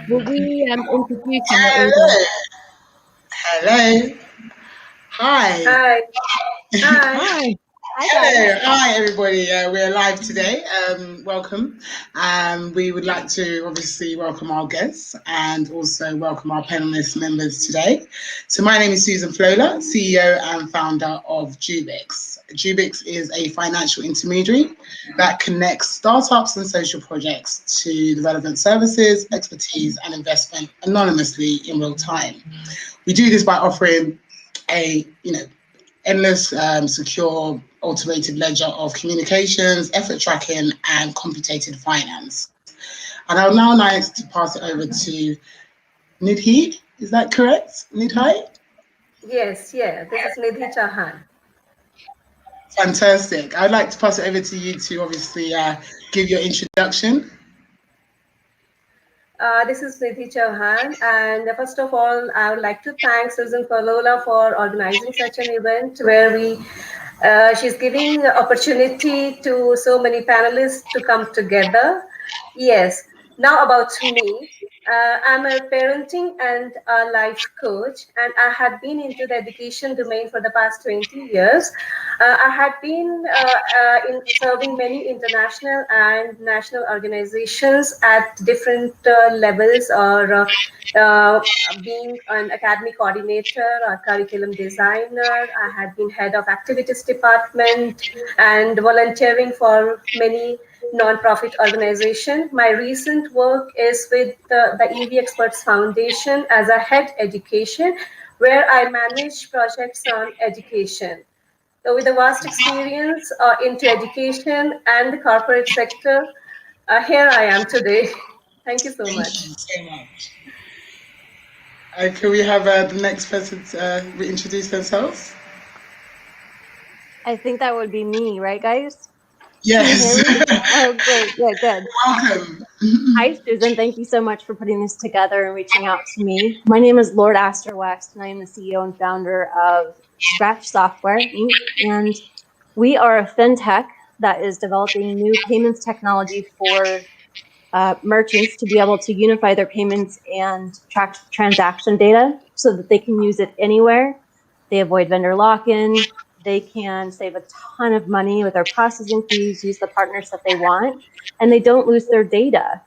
Will we introduce him? Hello. Hello. Hi. Hi. Hi. Hi. Hi, Hello. guys. Hi, everybody. We're live today. Welcome. We would like to obviously welcome our guests and also welcome our panelist members today. So my name is Susan Flola, CEO and founder of Jubix. Jubix is a financial intermediary that connects startups and social projects to the relevant services, expertise, and investment anonymously in real time. We do this by offering a endless, secure, automated ledger of communications, effort tracking, and computated finance. And I would now like to pass it over to Nidhi. Is that correct, Nidhi? Yes, yeah. This is Nidhi Chauhan. Fantastic. I'd like to pass it over to you to obviously give your introduction. This is Nidhi Chauhan, and first of all, I would like to thank Susan Falola for organizing such an event where she's giving opportunity to so many panelists to come together. Yes. Now about me. I'm a parenting and a life coach, and I had been into the education domain for the past 20 years. I had been in serving many international and national organizations at different levels, or being an academic coordinator or curriculum designer. I had been head of activities department and volunteering for many non-profit organization. My recent work is with the EV Experts Foundation as a head education, where I manage projects on education. So with a vast experience into education and the corporate sector, here I am today. Thank you so much. Thank you so much. Can we have the next person reintroduce themselves? I think that would be me, right, guys? Yes. Can you hear me? Oh, great. Good. Welcome. Hi, Susan. Thank you so much for putting this together and reaching out to me. My name is Lord Astor West, and I am the CEO and founder of Scratch Software, Inc. And we are a fintech that is developing new payments technology for merchants to be able to unify their payments and track transaction data so that they can use it anywhere. They avoid vendor lock-in. They can save a ton of money with their processing fees, use the partners that they want, and they don't lose their data.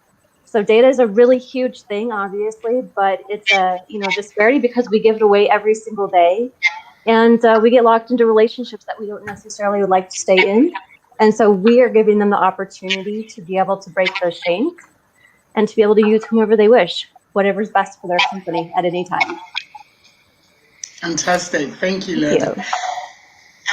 So data is a really huge thing, obviously, but it's a disparity because we give it away every single day, and we get locked into relationships that we don't necessarily would like to stay in. And so we are giving them the opportunity to be able to break those chains and to be able to use whomever they wish, whatever's best for their company at any time. Fantastic. Thank you, Thank Lord. you.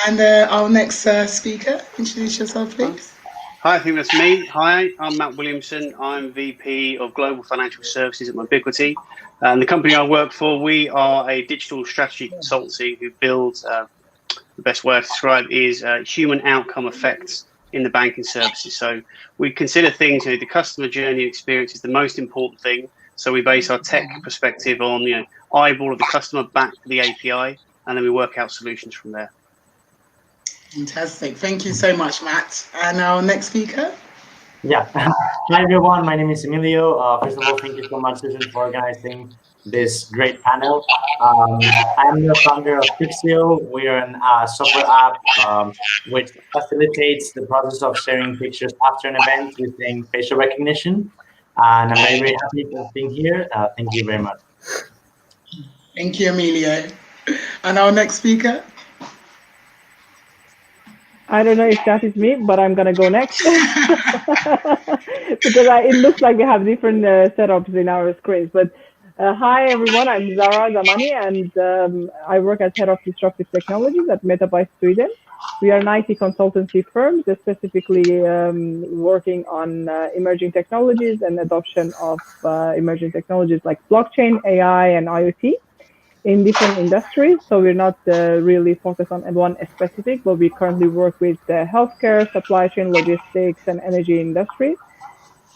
And our next speaker, introduce yourself, please. Hi, I think that's me. Hi, I'm Matt Williamson. I'm VP of Global Financial Services at Mobiquity. And the company I work for, we are a digital strategy consultancy who builds, the best way to describe it is human outcome effects in the banking services. So we consider things, the customer journey experience is the most important thing. So we base our tech perspective on, eyeball of the customer back to the API, and then we work out solutions from there. Fantastic. Thank you so much, Matt. And our next speaker? Yeah. Hi, everyone. My name is Emilio. First of all, thank you so much, Susan, for organizing this great panel. I'm the founder of Pixel. We're a software app which facilitates the process of sharing pictures after an event using facial recognition. And I'm very, very happy to being here. Thank you very much. Thank you, Emilio. And our next speaker? I don't know if that is me, but I'm gonna go next because it looks like we have different setups in our screens. But hi everyone, I'm Zara Zamani, and I work as head of disruptive technologies at Metabyte Sweden. We are an IT consultancy firm, specifically working on emerging technologies and adoption of emerging technologies like blockchain, AI, and IoT in different industries. So we're not really focused on one specific, but we currently work with healthcare, supply chain, logistics, and energy industry.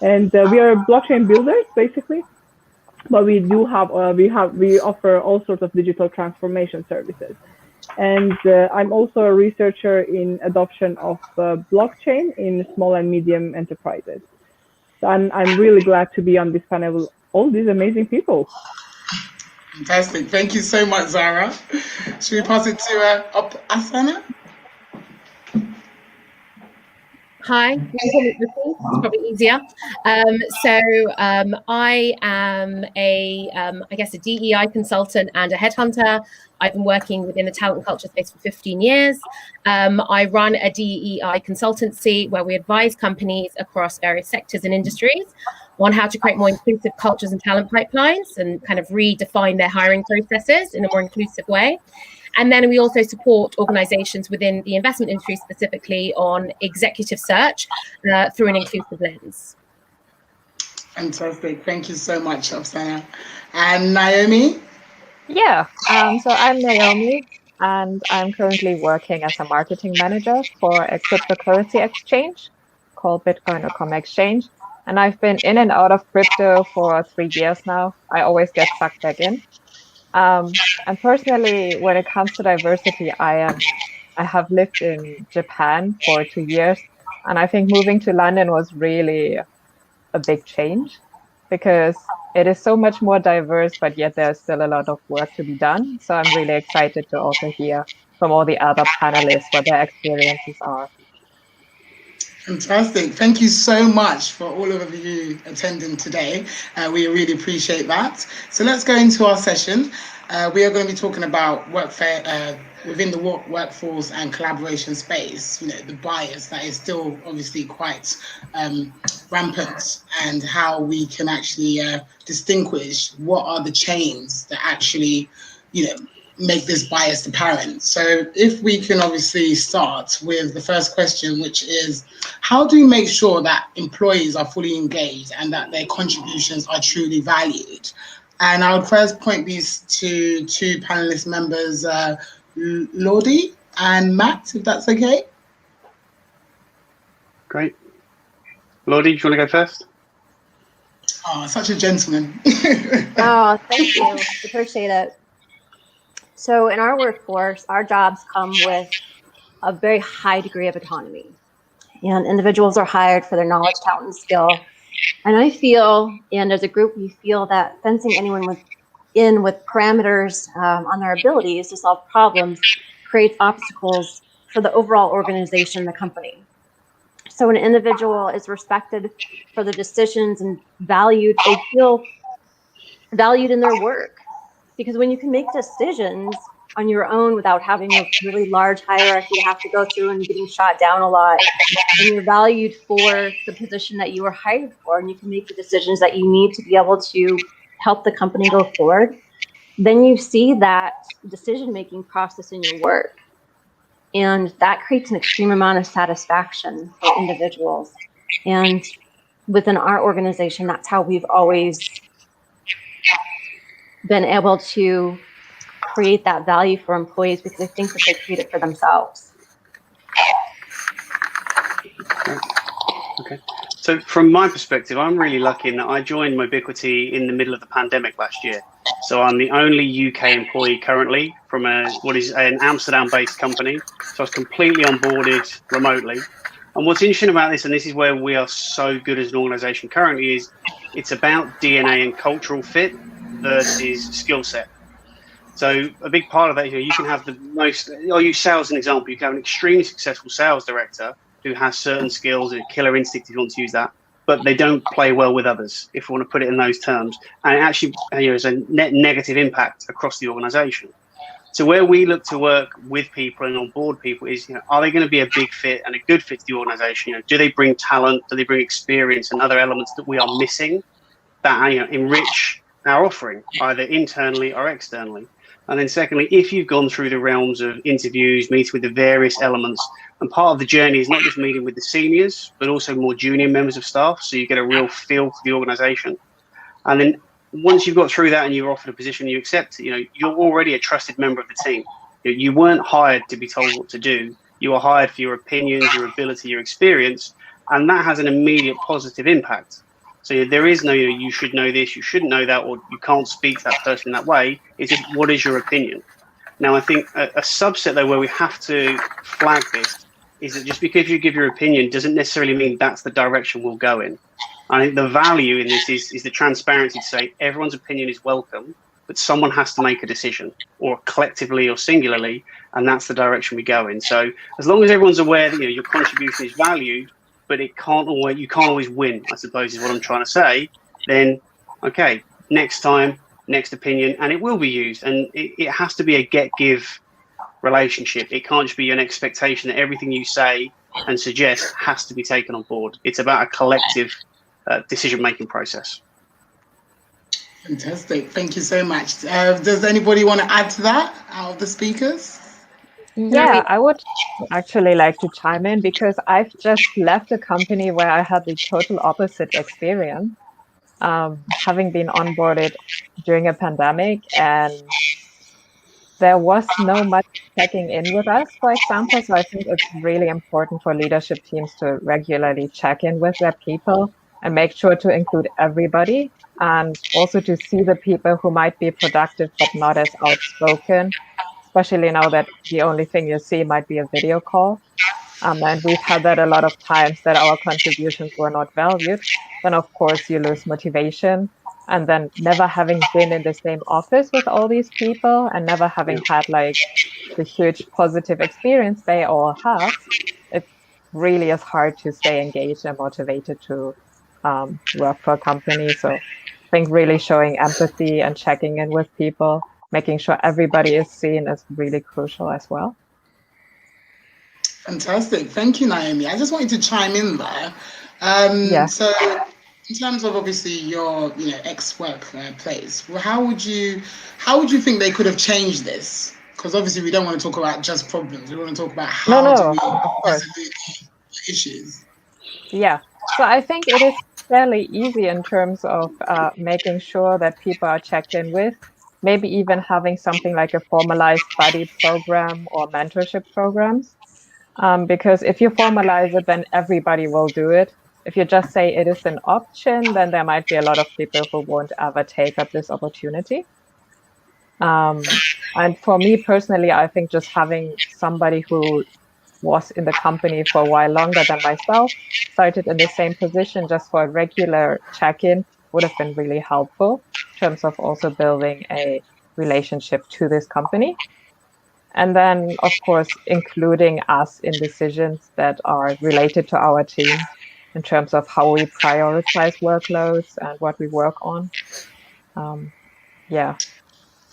And we are blockchain builders, basically. But we do have, we offer all sorts of digital transformation services. And I'm also a researcher in adoption of blockchain in small and medium enterprises. So I'm really glad to be on this panel with all these amazing people. Fantastic. Thank you so much, Zara. Should we pass it to Asana? Hi, you can call me Uti, it's probably easier. I am I guess a DEI consultant and a headhunter. I've been working within the talent and culture space for 15 years. I run a DEI consultancy where we advise companies across various sectors and industries on how to create more inclusive cultures and talent pipelines and kind of redefine their hiring processes in a more inclusive way. And then we also support organizations within the investment industry specifically on executive search through an inclusive lens. Fantastic. Thank you so much, Afsana. And Naomi? Yeah, so I'm Naomi, and I'm currently working as a marketing manager for a cryptocurrency exchange called Bitcoin.com Exchange. And I've been in and out of crypto for 3 years now. I always get sucked back in. And personally, when it comes to diversity, I have lived in Japan for 2 years, and I think moving to London was really a big change because it is so much more diverse, but yet there's still a lot of work to be done. So I'm really excited to also hear from all the other panelists what their experiences are. Fantastic. Thank you so much for all of you attending today. We really appreciate that. So let's go into our session. We are going to be talking about workfare within the workforce and collaboration space, the bias that is still obviously quite rampant, and how we can actually distinguish what are the chains that actually, make this bias apparent. So if we can obviously start with the first question, which is, how do we make sure that employees are fully engaged and that their contributions are truly valued? And I would first point these to two panelist members, Lordy and Matt, if that's okay. Great. Lordy, do you want to go first? Oh, such a gentleman. Oh, thank you. Appreciate it. So in our workforce, our jobs come with a very high degree of autonomy, and individuals are hired for their knowledge, talent, and skill. And I feel, and as a group, we feel that fencing anyone with parameters on their abilities to solve problems creates obstacles for the overall organization, the company. So when an individual is respected for their decisions and valued, they feel valued in their work. Because when you can make decisions on your own without having a really large hierarchy to have to go through and getting shot down a lot, and you're valued for the position that you were hired for, and you can make the decisions that you need to be able to help the company go forward, then you see that decision-making process in your work. And that creates an extreme amount of satisfaction for individuals. And within our organization, that's how we've always been able to create that value for employees, because I think that they create it for themselves. Okay. So from my perspective, I'm really lucky in that I joined Mobiquity in the middle of the pandemic last year. So I'm the only UK employee currently from what is an Amsterdam-based company. So I was completely onboarded remotely. And what's interesting about this, and this is where we are so good as an organization currently, is it's about DNA and cultural fit versus skill set. So a big part of that, you can have the most, I'll use sales as an example. You can have an extremely successful sales director who has certain skills, a killer instinct if you want to use that, but they don't play well with others, if you want to put it in those terms. And it actually is a net negative impact across the organization. So where we look to work with people and on board people is, are they going to be a big fit and a good fit to the organization? Do they bring talent? Do they bring experience and other elements that we are missing that enrich our offering, either internally or externally? And then secondly, if you've gone through the realms of interviews, meeting with the various elements, and part of the journey is not just meeting with the seniors, but also more junior members of staff, so you get a real feel for the organization. And then once you've got through that and you're offered a position, you accept it, you're already a trusted member of the team. You weren't hired to be told what to do. You were hired for your opinions, your ability, your experience, and that has an immediate positive impact. So there is no, you should know this, you shouldn't know that, or you can't speak to that person in that way. It's just, what is your opinion? Now, I think a subset, though, where we have to flag this is that just because you give your opinion doesn't necessarily mean that's the direction we'll go in. I think the value in this is the transparency to say everyone's opinion is welcome, but someone has to make a decision, or collectively or singularly, and that's the direction we go in. So as long as everyone's aware that your contribution is valued, but you can't always win, I suppose is what I'm trying to say, then okay, next time, next opinion, and it will be used. And it has to be a get-give relationship. It can't just be an expectation that everything you say and suggest has to be taken on board. It's about a collective decision-making process. Fantastic. Thank you so much. Does anybody want to add to that out of the speakers? Yeah, I would actually like to chime in because I've just left a company where I had the total opposite experience, having been onboarded during a pandemic, and there was no much checking in with us, for example. So I think it's really important for leadership teams to regularly check in with their people and make sure to include everybody, and also to see the people who might be productive but not as outspoken, especially now that the only thing you see might be a video call. And we've had that a lot of times, that our contributions were not valued. Then, of course, you lose motivation. And then never having been in the same office with all these people and never having had like the huge positive experience they all have, it really is hard to stay engaged and motivated to work for a company. So I think really showing empathy and checking in with people, making sure everybody is seen, is really crucial as well. Fantastic. Thank you, Naomi. I just wanted to chime in there. So in terms of obviously your ex-workplace, how would you think they could have changed this? Because obviously we don't want to talk about just problems. We want to talk about how do we resolve issues. Yeah. So I think it is fairly easy in terms of making sure that people are checked in with, maybe even having something like a formalized buddy program or mentorship programs. Because if you formalize it, then everybody will do it. If you just say it is an option, then there might be a lot of people who won't ever take up this opportunity. And for me personally, I think just having somebody who was in the company for a while longer than myself, started in the same position just for a regular check-in, would have been really helpful in terms of also building a relationship to this company. And then, of course, including us in decisions that are related to our team in terms of how we prioritize workloads and what we work on. Yeah.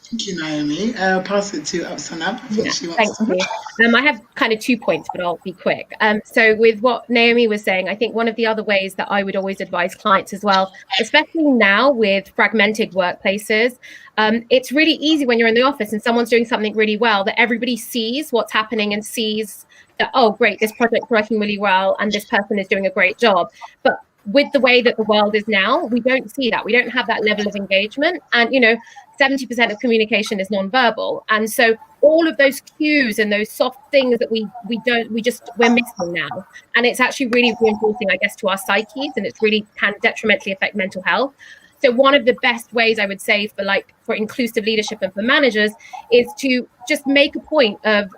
Thank you, Naomi. I'll pass it to Afsanab. Thank you. I have kind of 2 points, but I'll be quick. So with what Naomi was saying, I think one of the other ways that I would always advise clients as well, especially now with fragmented workplaces, it's really easy when you're in the office and someone's doing something really well, that everybody sees what's happening and sees that, oh, great, this project's working really well and this person is doing a great job. But with the way that the world is now, we don't see that. We don't have that level of engagement. And, 70% of communication is nonverbal. And so all of those cues and those soft things that we're missing now. And it's actually really reinforcing, I guess, to our psyches, and it's really can detrimentally affect mental health. So one of the best ways I would say for inclusive leadership and for managers is to just make a point of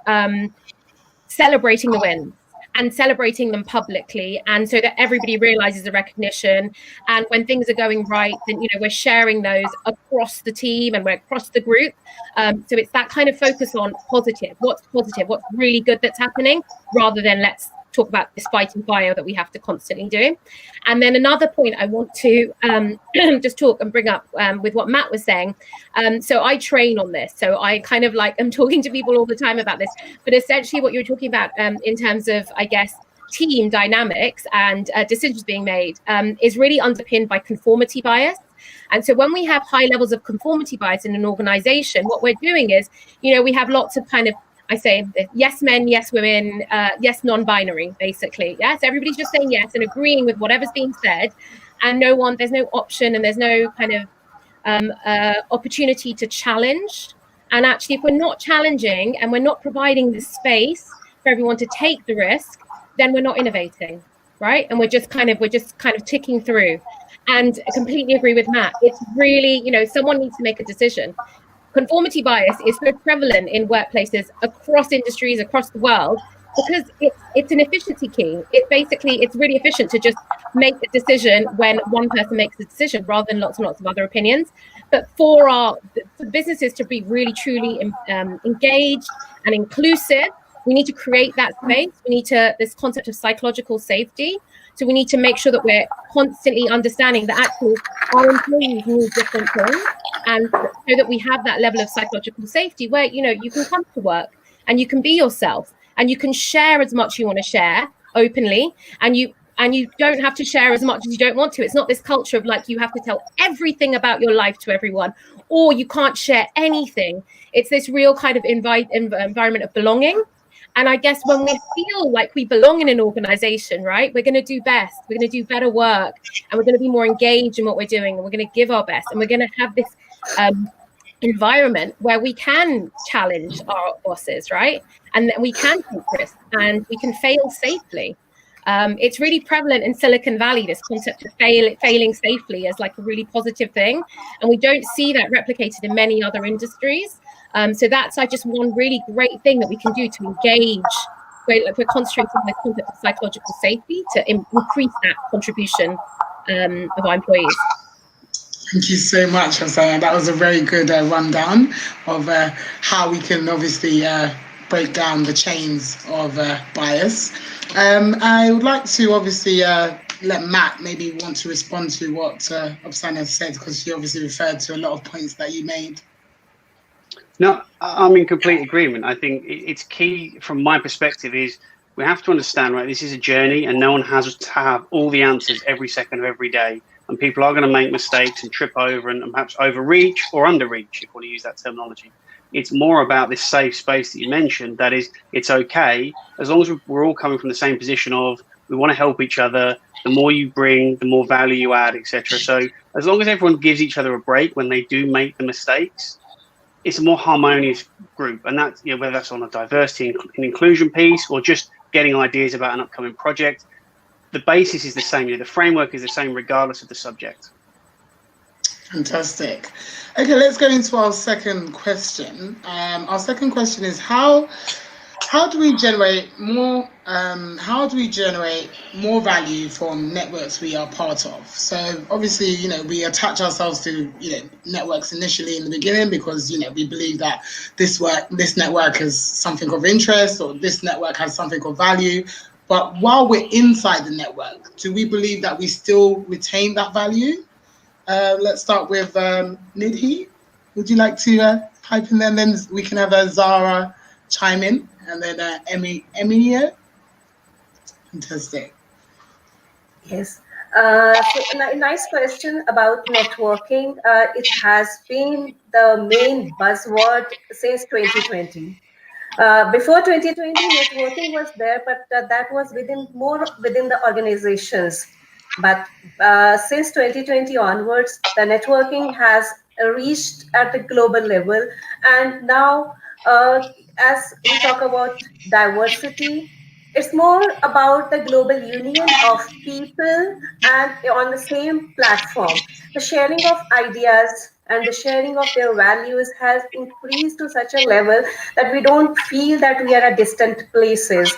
celebrating the wins and celebrating them publicly, and so that everybody realizes the recognition. And when things are going right, then we're sharing those across the team and we're across the group. So it's that kind of focus on what's really good that's happening, rather than let's talk about this fighting fire that we have to constantly do. And then another point I want to just talk and bring up with what Matt was saying. So I train on this. So I kind of I'm talking to people all the time about this, but essentially what you're talking about in terms of, I guess, team dynamics and decisions being made is really underpinned by conformity bias. And so when we have high levels of conformity bias in an organization, what we're doing is, we have lots of kind of, I say yes men, yes women, yes non-binary, basically. Yes, everybody's just saying yes and agreeing with whatever's being said, and there's no option and there's no kind of opportunity to challenge. And actually, if we're not challenging and we're not providing the space for everyone to take the risk, then we're not innovating, right? And we're just kind of ticking through. And I completely agree with Matt. It's really, someone needs to make a decision. Conformity bias is so prevalent in workplaces across industries, across the world, because it's an efficiency key. It's really efficient to just make a decision when one person makes a decision rather than lots and lots of other opinions. But for businesses to be really truly engaged and inclusive, we need to create that space. We need this concept of psychological safety. So we need to make sure that we're constantly understanding that actually our employees need different things, and so that we have that level of psychological safety where you can come to work and you can be yourself and you can share as much you want to share openly, and you don't have to share as much as you don't want to. It's not this culture of like you have to tell everything about your life to everyone, or you can't share anything. It's this real kind of environment of belonging. And I guess when we feel like we belong in an organization, right, we're going to do best, we're going to do better work, and we're going to be more engaged in what we're doing, and we're going to give our best, and we're going to have this environment where we can challenge our bosses, right? And we can take risks and we can fail safely. It's really prevalent in Silicon Valley, this concept of failing safely as like a really positive thing. And we don't see that replicated in many other industries. So that's just one really great thing that we can do to engage. We're concentrating on this concept of psychological safety to increase that contribution of our employees. Thank you so much, Hassan. That was a very good rundown of how we can obviously break down the chains of bias. I would like to obviously let Matt maybe want to respond to what Oksana said, because she obviously referred to a lot of points that you made. No, I'm in complete agreement. I think it's key from my perspective is we have to understand, right, this is a journey and no one has to have all the answers every second of every day. And people are going to make mistakes and trip over and perhaps overreach or underreach, if you want to use that terminology. It's more about this safe space that you mentioned. That is, it's okay as long as we're all coming from the same position of we want to help each other. The more you bring, the more value you add, etc. So as long as everyone gives each other a break when they do make the mistakes, it's a more harmonious group. And that's, whether that's on a diversity and inclusion piece or just getting ideas about an upcoming project, the basis is the same. The framework is the same regardless of the subject. Fantastic. Okay, let's go into our second question. Our second question is how do we generate more value from networks we are part of? So obviously, we attach ourselves to networks initially in the beginning because we believe that this network is something of interest, or this network has something of value. But while we're inside the network, do we believe that we still retain that value? Let's start with Nidhi. Would you like to pipe in there? And then we can have Zara chime in, and then Emilio. Fantastic. Yes. So nice question about networking. It has been the main buzzword since 2020. Before 2020, networking was there, but that was more within the organizations. But since 2020 onwards, the networking has reached at the global level. And now, as we talk about diversity, it's more about the global union of people and on the same platform. The sharing of ideas and the sharing of their values has increased to such a level that we don't feel that we are at distant places.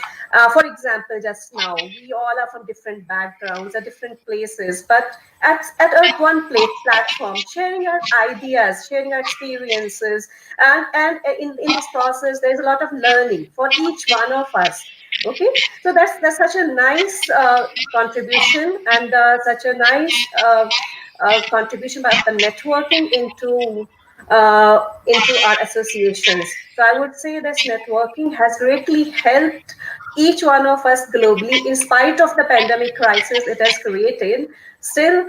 For example, just now, we all are from different backgrounds, at different places, but at one platform, sharing our ideas, sharing our experiences, and in this process, there's a lot of learning for each one of us. Okay, so that's such a nice contribution, and such a nice contribution by the networking into our associations. So I would say this networking has greatly helped each one of us globally, in spite of the pandemic crisis it has created. Still,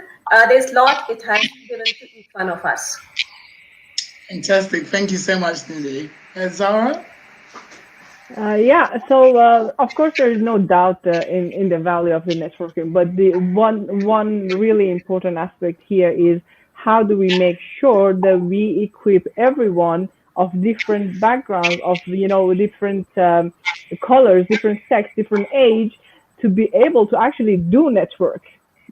there's a lot it has given to each one of us. Fantastic. Thank you so much, Nidhi. Zara? Yeah, so of course there is no doubt in the value of the networking, but the one really important aspect here is how do we make sure that we equip everyone of different backgrounds, of different colors, different sex, different age, to be able to actually do network.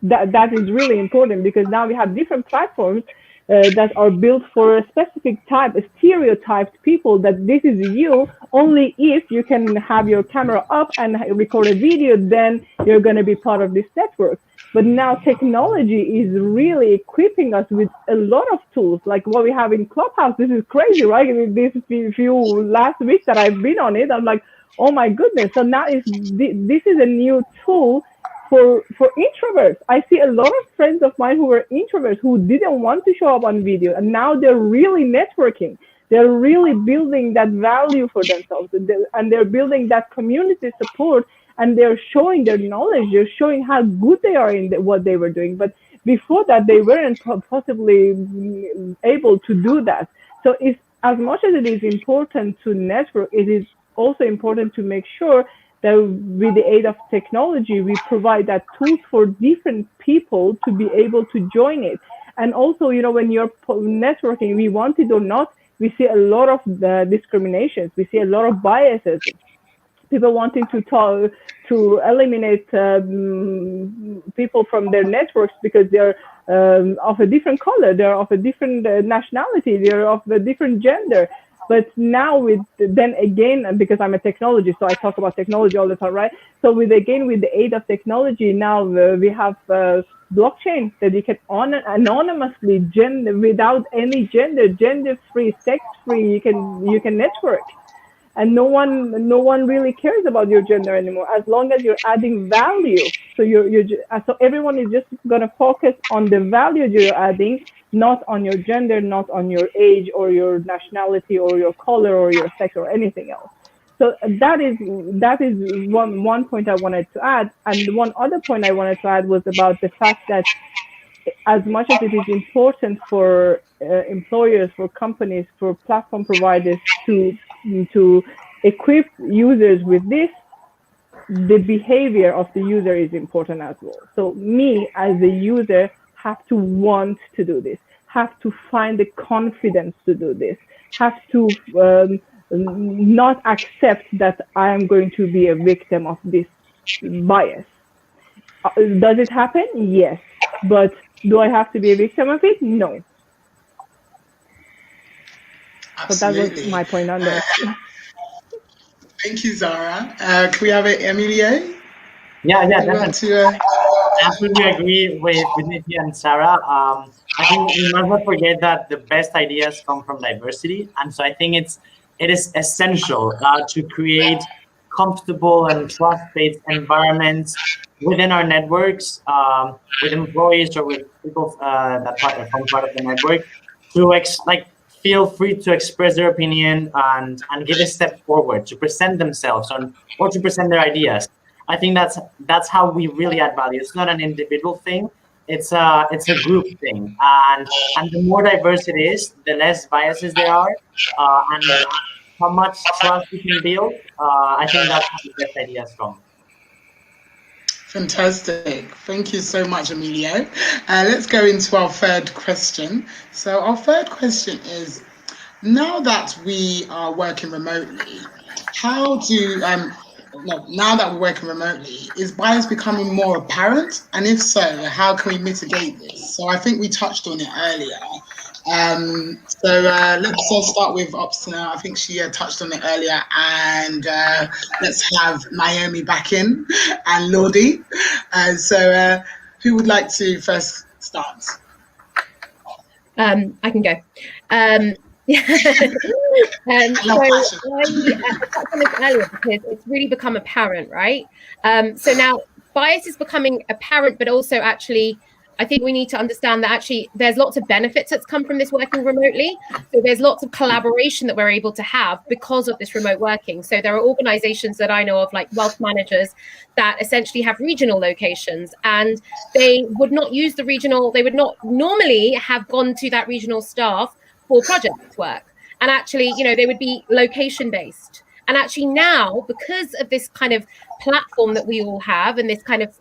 That is really important, because now we have different platforms that are built for a specific type, a stereotyped people, that this is you. Only if you can have your camera up and record a video, then you're going to be part of this network. But now technology is really equipping us with a lot of tools, like what we have in Clubhouse. This is crazy, right? I mean, this few last week that I've been on it, I'm like, oh my goodness. So now this is a new tool for introverts. I see a lot of friends of mine who were introverts who didn't want to show up on video, and now they're really networking. They're really building that value for themselves, and they're building that community support, and they're showing their knowledge. They're showing how good they are in what they were doing. But before that, they weren't possibly able to do that. So it's, as much as it is important to network, it is also important to make sure that with the aid of technology, we provide that tools for different people to be able to join it. And also, you know, when you're networking, we want it or not, we see a lot of discriminations. We see a lot of biases. People wanting to eliminate people from their networks because they're of a different color, they're of a different nationality, they're of a different gender. But now then again, because I'm a technologist, so I talk about technology all the time, right? So with the aid of technology, now we have blockchain that you can anonymously, without any gender-free, sex-free, you can network. And no one really cares about your gender anymore, as long as you're adding value. So so everyone is just going to focus on the value you're adding, not on your gender, not on your age or your nationality or your color or your sex or anything else. So that is one point I wanted to add. And one other point I wanted to add was about the fact that as much as it is important for employers, for companies, for platform providers to equip users with this, the behavior of the user is important as well. So me as a user have to want to do this, have to find the confidence to do this, have to not accept that I am going to be a victim of this bias. Does it happen? Yes. But do I have to be a victim of it? No. Absolutely. So that was my point on this. Thank you, Zara. Can we have it, Emilio? Yeah, definitely. Absolutely agree with Nithya and Sarah. I think we must not forget that the best ideas come from diversity, and so I think it is essential to create comfortable and trust-based environments within our networks, with employees or with people that form part of the network, to feel free to express their opinion and give a step forward, to present themselves or to present their ideas. I think that's how we really add value. It's not an individual thing. It's a group thing, and the more diverse it is, the less biases there are, and how much trust we can build. I think that's how the best ideas come. Fantastic. Thank you so much, Emilio. Let's go into our third question. So our third question is, now that we are working remotely, now that we're working remotely, is bias becoming more apparent? And if so, how can we mitigate this? So I think we touched on it earlier. So let's start with Opsana. I think she touched on it earlier. And let's have Naomi back in and Lordy. So who would like to first start? I can go. So I touched on this earlier because it's really become apparent, right? So now bias is becoming apparent, but also actually, I think we need to understand that actually there's lots of benefits that's come from this working remotely. So there's lots of collaboration that we're able to have because of this remote working. So there are organizations that I know of, like wealth managers, that essentially have regional locations, and they would not use the regional, they would not normally have gone to that regional staff for project work. And actually, you know, they would be location based. And actually now, because of this kind of platform that we all have and this kind of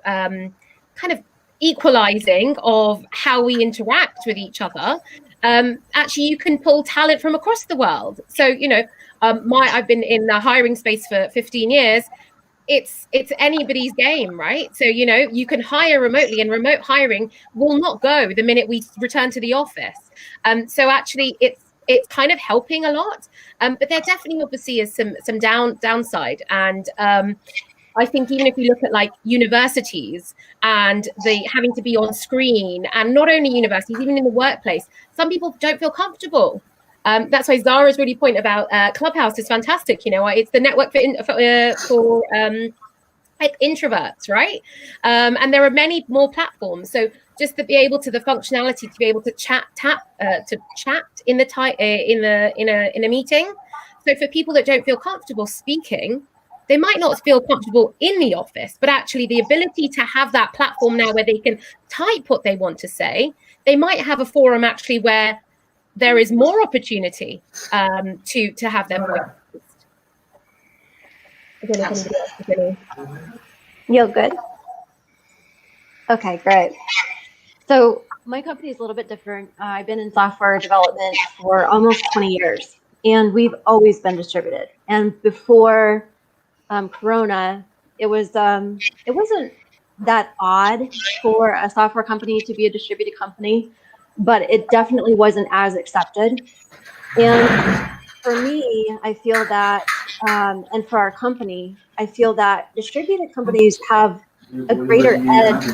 equalizing of how we interact with each other, actually you can pull talent from across the world. So, you know, I've been in the hiring space for 15 years. it's anybody's game, right? So, you know, you can hire remotely, and remote hiring will not go the minute we return to the office. So actually it's kind of helping a lot. But there definitely obviously is some downside. And I think even if you look at like universities and the having to be on screen, and not only universities, even in the workplace, some people don't feel comfortable. That's why Zara's really point about Clubhouse is fantastic. You know, it's the network for like introverts, right? And there are many more platforms. So just to be able to the functionality to be able to chat in a meeting. So for people that don't feel comfortable speaking, they might not feel comfortable in the office, but actually the ability to have that platform now where they can type what they want to say, they might have a forum actually where there is more opportunity to have their voice. I don't know if anybody else has any. You good? Okay, great. So my company is a little bit different. I've been in software development for almost 20 years, and we've always been distributed. And before Corona, it wasn't that odd for a software company to be a distributed company, but it definitely wasn't as accepted. And for me, I feel that, and for our company, I feel that distributed companies have a greater edge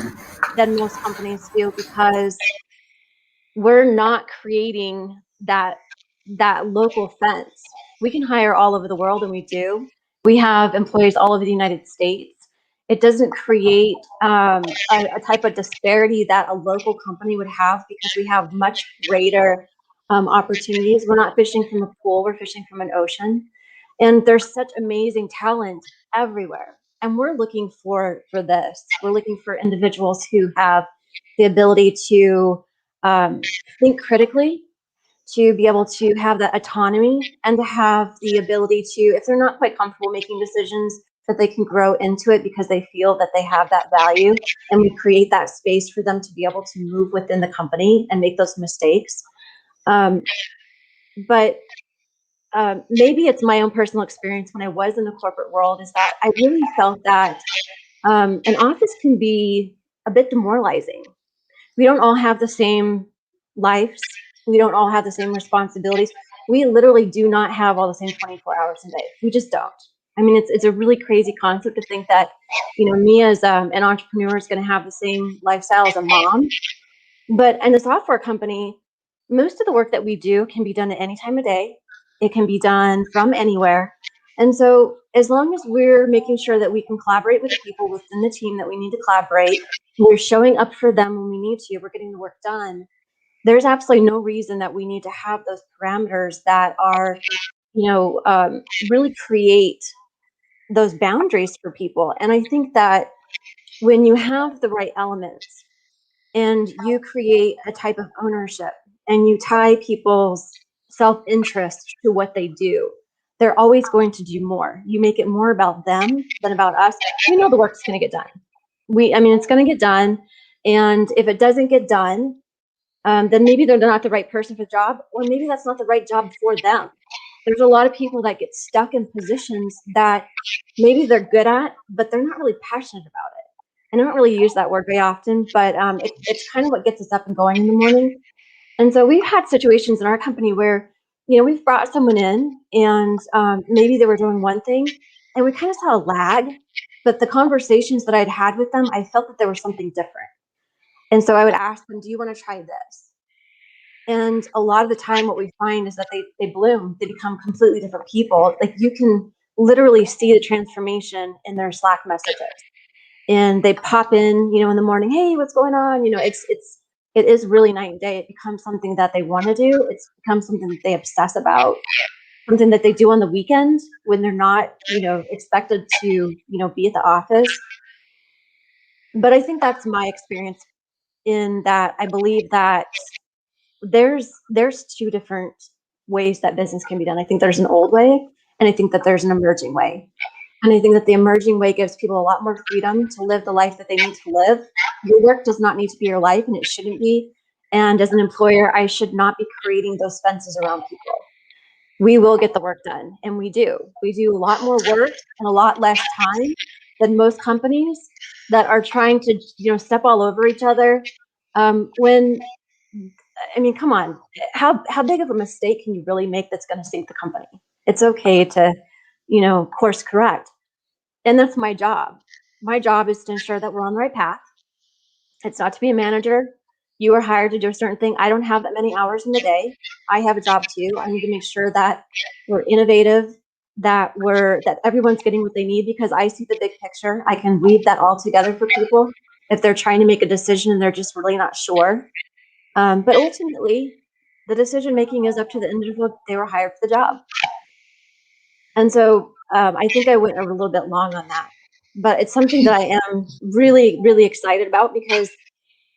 than most companies do, because we're not creating that local fence. We can hire all over the world, and we do. We have employees all over the United States. It doesn't create a type of disparity that a local company would have, because we have much greater opportunities. We're not fishing from a pool, we're fishing from an ocean. And there's such amazing talent everywhere. And we're looking for this. We're looking for individuals who have the ability to think critically, to be able to have that autonomy, and to have the ability to, if they're not quite comfortable making decisions, that they can grow into it because they feel that they have that value, and we create that space for them to be able to move within the company and make those mistakes. But maybe it's my own personal experience when I was in the corporate world, is that I really felt that an office can be a bit demoralizing. We don't all have the same lives. We don't all have the same responsibilities. We literally do not have all the same 24 hours a day. We just don't. I mean, it's a really crazy concept to think that, you know, me as an entrepreneur is going to have the same lifestyle as a mom. But in a software company, most of the work that we do can be done at any time of day. It can be done from anywhere. And so as long as we're making sure that we can collaborate with the people within the team that we need to collaborate, we're showing up for them when we need to, we're getting the work done, there's absolutely no reason that we need to have those parameters that are, you know, really create those boundaries for people. And I think that when you have the right elements and you create a type of ownership and you tie people's self-interest to what they do, they're always going to do more. You make it more about them than about us. We know the work's going to get done. I mean, it's going to get done. And if it doesn't get done, then maybe they're not the right person for the job, or maybe that's not the right job for them. There's a lot of people that get stuck in positions that maybe they're good at, but they're not really passionate about it. And I don't really use that word very often, but it's kind of what gets us up and going in the morning. And so we've had situations in our company where, you know, we've brought someone in and maybe they were doing one thing, and we kind of saw a lag, but the conversations that I'd had with them, I felt that there was something different. And so I would ask them, do you want to try this? And a lot of the time what we find is that they bloom, they become completely different people. Like, you can literally see the transformation in their Slack messages. And they pop in, you know, in the morning, hey, what's going on? You know, it is really night and day. It becomes something that they want to do. It's become something that they obsess about, something that they do on the weekend when they're not, you know, expected to, you know, be at the office. But I think that's my experience, in that I believe that there's two different ways that business can be done. I think there's an old way, and I think that there's an emerging way. And I think that the emerging way gives people a lot more freedom to live the life that they need to live. Your work does not need to be your life, and it shouldn't be. And as an employer, I should not be creating those fences around people. We will get the work done, and we do. We do a lot more work in a lot less time, than most companies that are trying to, step all over each other. Come on, how big of a mistake can you really make that's going to sink the company? It's okay to, course correct. And that's my job. My job is to ensure that we're on the right path. It's not to be a manager. You are hired to do a certain thing. I don't have that many hours in the day. I have a job too. I need to make sure that we're innovative, that everyone's getting what they need, because I see the big picture. I can weave that all together for people if they're trying to make a decision and they're just really not sure. But ultimately, the decision making is up to the individual. They were hired for the job. And so I think I went a little bit long on that, but it's something that I am really, really excited about, because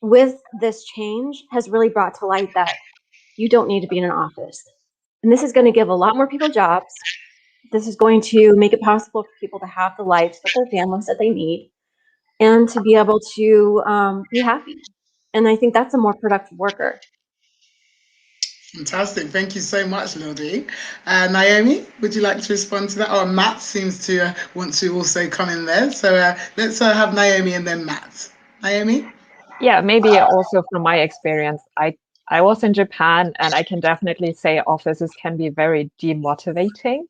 with this change has really brought to light that you don't need to be in an office. And this is going to give a lot more people jobs. This is going to make it possible for people to have the lives with their families that they need, and to be able to be happy. And I think that's a more productive worker. Fantastic. Thank you so much, Lodi. Naomi, would you like to respond to that? Oh, Matt seems to want to also come in there. So let's have Naomi and then Matt. Naomi? Yeah, maybe also from my experience, I was in Japan, and I can definitely say offices can be very demotivating,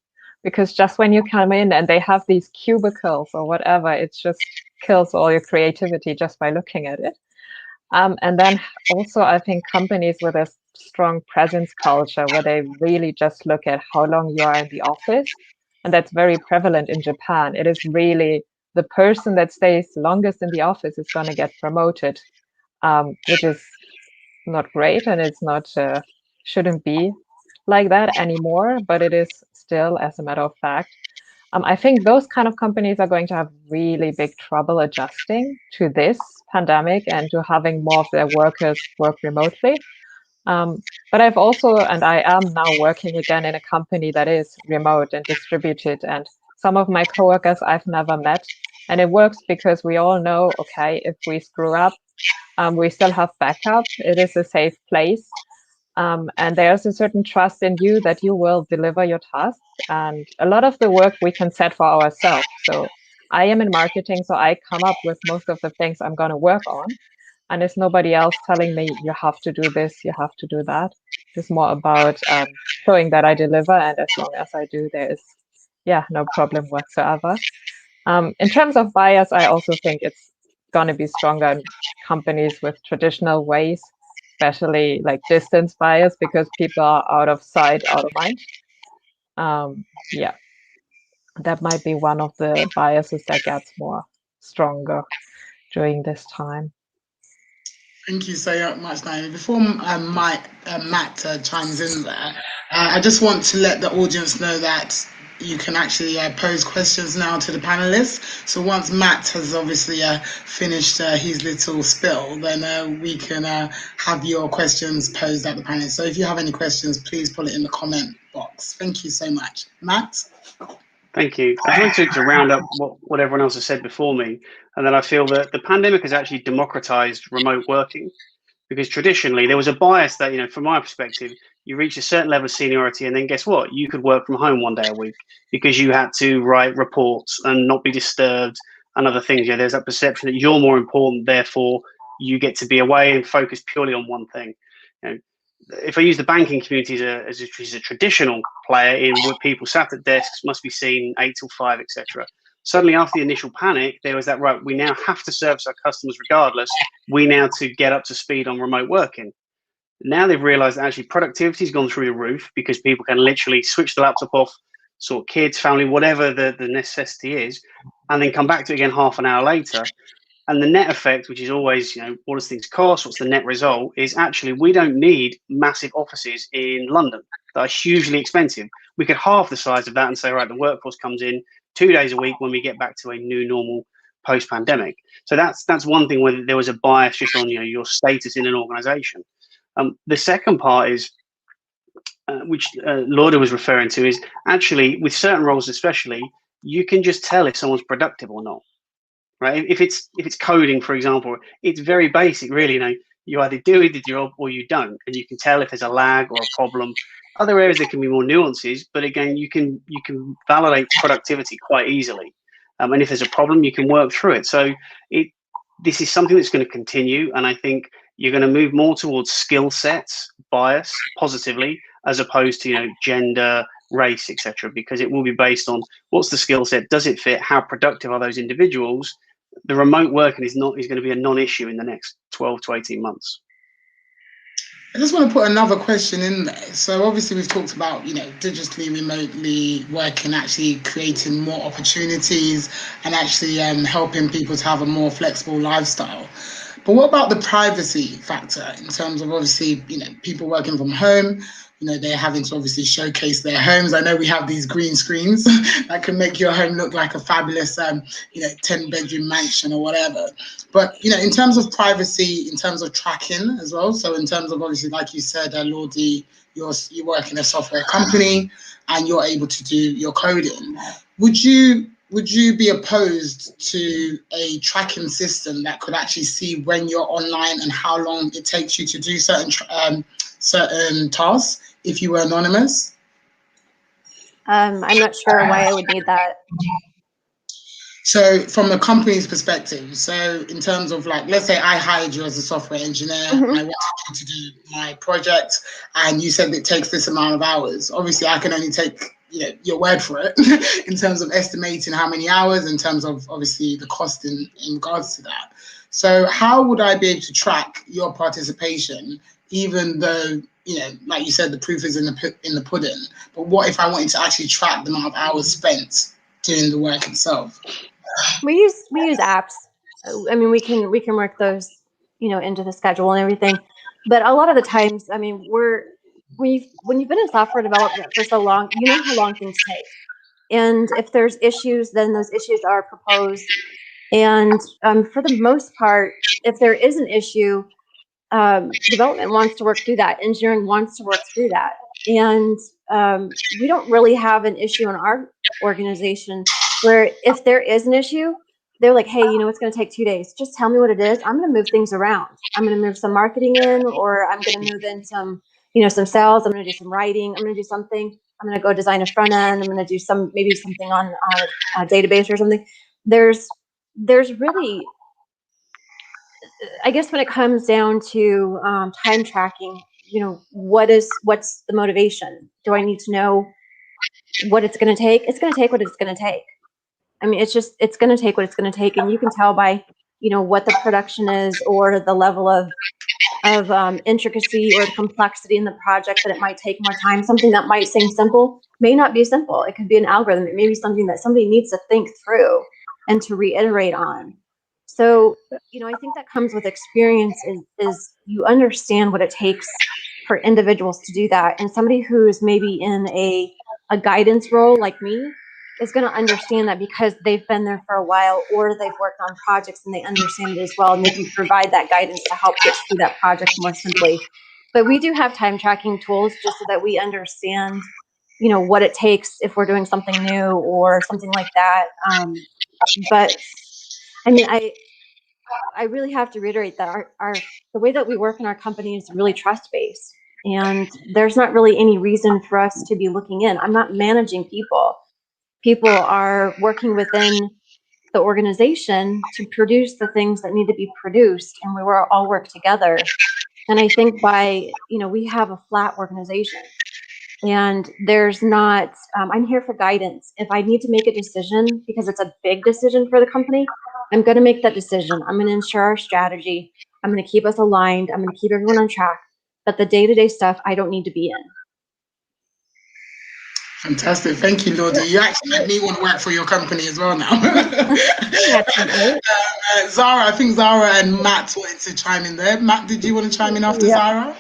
because just when you come in and they have these cubicles or whatever, it just kills all your creativity just by looking at it. And then also, I think companies with a strong presence culture, where they really just look at how long you are in the office, and that's very prevalent in Japan. It is really the person that stays longest in the office is going to get promoted, which is not great, and it's not shouldn't be like that anymore. But it is still, as a matter of fact. I think those kind of companies are going to have really big trouble adjusting to this pandemic and to having more of their workers work remotely. But I've also, and I am now working again in a company that is remote and distributed. And some of my coworkers I've never met. And it works because we all know, okay, if we screw up, we still have backup. It is a safe place. And there's a certain trust in you that you will deliver your tasks. And a lot of the work we can set for ourselves. So I am in marketing, so I come up with most of the things I'm going to work on. And it's nobody else telling me, you have to do this, you have to do that. It's more about showing that I deliver. And as long as I do, there is, no problem whatsoever. In terms of bias, I also think it's going to be stronger in companies with traditional ways, especially like distance bias, because people are out of sight, out of mind. That might be one of the biases that gets more stronger during this time. Thank you so much, Naomi. Before Matt chimes in there, I just want to let the audience know that you can actually pose questions now to the panelists. So once Matt has obviously finished his little spill, then we can have your questions posed at the panelists. So if you have any questions, please put it in the comment box. Thank you so much. Matt? Thank you. I just wanted to round up what everyone else has said before me, and then I feel that the pandemic has actually democratized remote working, because traditionally there was a bias that, from my perspective, you reach a certain level of seniority and then guess what? You could work from home one day a week because you had to write reports and not be disturbed and other things. There's that perception that you're more important, therefore you get to be away and focus purely on one thing. If I use the banking community as a traditional player in where people sat at desks, must be seen 8 till 5, etc. Suddenly, after the initial panic, there was that, right, we now have to service our customers regardless. We now to get up to speed on remote working. Now they've realized that actually productivity has gone through the roof because people can literally switch the laptop off, sort kids, family, whatever the necessity is, and then come back to it again half an hour later. And the net effect, which is always, what does things cost? What's the net result? Is actually we don't need massive offices in London that are hugely expensive. We could halve the size of that and say, right, the workforce comes in 2 days a week when we get back to a new normal post-pandemic. So that's one thing where there was a bias just on your status in an organization. The second part is, which Lauda was referring to, is actually with certain roles especially, you can just tell if someone's productive or not. Right? If it's coding, for example, it's very basic, really. You either do the job or you don't, and you can tell if there's a lag or a problem. Other areas there can be more nuances, but again, you can validate productivity quite easily. and if there's a problem, you can work through it. So this is something that's going to continue, and I think you're going to move more towards skill sets bias positively, as opposed to gender, race, etc., because it will be based on what's the skill set, does it fit, how productive are those individuals. The remote working is going to be a non-issue in the next 12 to 18 months. I just want to put another question in there. So obviously we've talked about, digitally, remotely working, actually creating more opportunities and actually helping people to have a more flexible lifestyle. But what about the privacy factor in terms of obviously, people working from home, they're having to obviously showcase their homes. I know we have these green screens that can make your home look like a fabulous, 10-bedroom mansion or whatever. But, in terms of privacy, in terms of tracking as well. So in terms of obviously, like you said, Lordy, you work in a software company and you're able to do your coding. Would you be opposed to a tracking system that could actually see when you're online and how long it takes you to do certain tasks if you were anonymous? I'm not sure why I would need that. So from the company's perspective, so in terms of let's say I hired you as a software engineer, and I wanted you to do my project, and you said it takes this amount of hours. Obviously, I can only take your word for it in terms of estimating how many hours, in terms of obviously the cost in regards to that. So how would I be able to track your participation, even though, like you said, the proof is in the pudding? But what if I wanted to actually track the amount of hours spent doing the work itself? We use apps. I mean, we can work those, into the schedule and everything. But a lot of the times, I mean, when you've been in software development for so long, you know how long things take. And if there's issues, then those issues are proposed. And for the most part, if there is an issue, development wants to work through that. Engineering wants to work through that. And we don't really have an issue in our organization where if there is an issue, they're like, hey, it's going to take 2 days. Just tell me what it is. I'm going to move things around. I'm going to move some marketing in, or I'm going to move in some sales. I'm going to do some writing. I'm going to do something. I'm going to go design a front end. I'm going to do maybe something on a database or something. There's really, I guess when it comes down to time tracking, what's the motivation? Do I need to know what it's going to take? It's going to take what it's going to take. I mean, it's going to take what it's going to take. And you can tell by, what the production is or the level of intricacy or the complexity in the project that it might take more time. Something that might seem simple may not be simple. It could be an algorithm. It may be something that somebody needs to think through and to reiterate on. So, I think that comes with experience is you understand what it takes for individuals to do that. And somebody who's maybe in a guidance role like me is going to understand that because they've been there for a while, or they've worked on projects and they understand it as well, and they can provide that guidance to help get through that project more simply. But we do have time tracking tools just so that we understand, what it takes if we're doing something new or something like that. But I mean, I really have to reiterate that the way that we work in our company is really trust-based, and there's not really any reason for us to be looking in. I'm not managing people. People are working within the organization to produce the things that need to be produced, and we all work together. And I think we have a flat organization, and there's not, I'm here for guidance. If I need to make a decision, because it's a big decision for the company, I'm going to make that decision. I'm going to ensure our strategy. I'm going to keep us aligned. I'm going to keep everyone on track. But the day-to-day stuff, I don't need to be in. Fantastic. Thank you, Lordy. You actually make me want to work for your company as well now. Zara, I think Zara and Matt wanted to chime in there. Matt, did you want to chime in after Zara?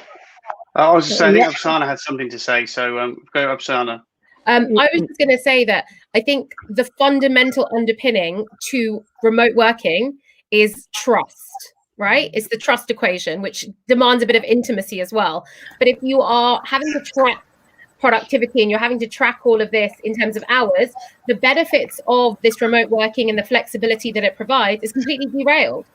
I was just saying, I think Afsana had something to say, so go, Afsana. I was just going to say that I think the fundamental underpinning to remote working is trust, right? It's the trust equation, which demands a bit of intimacy as well. But if you are having to track productivity and you're having to track all of this in terms of hours, the benefits of this remote working and the flexibility that it provides is completely derailed.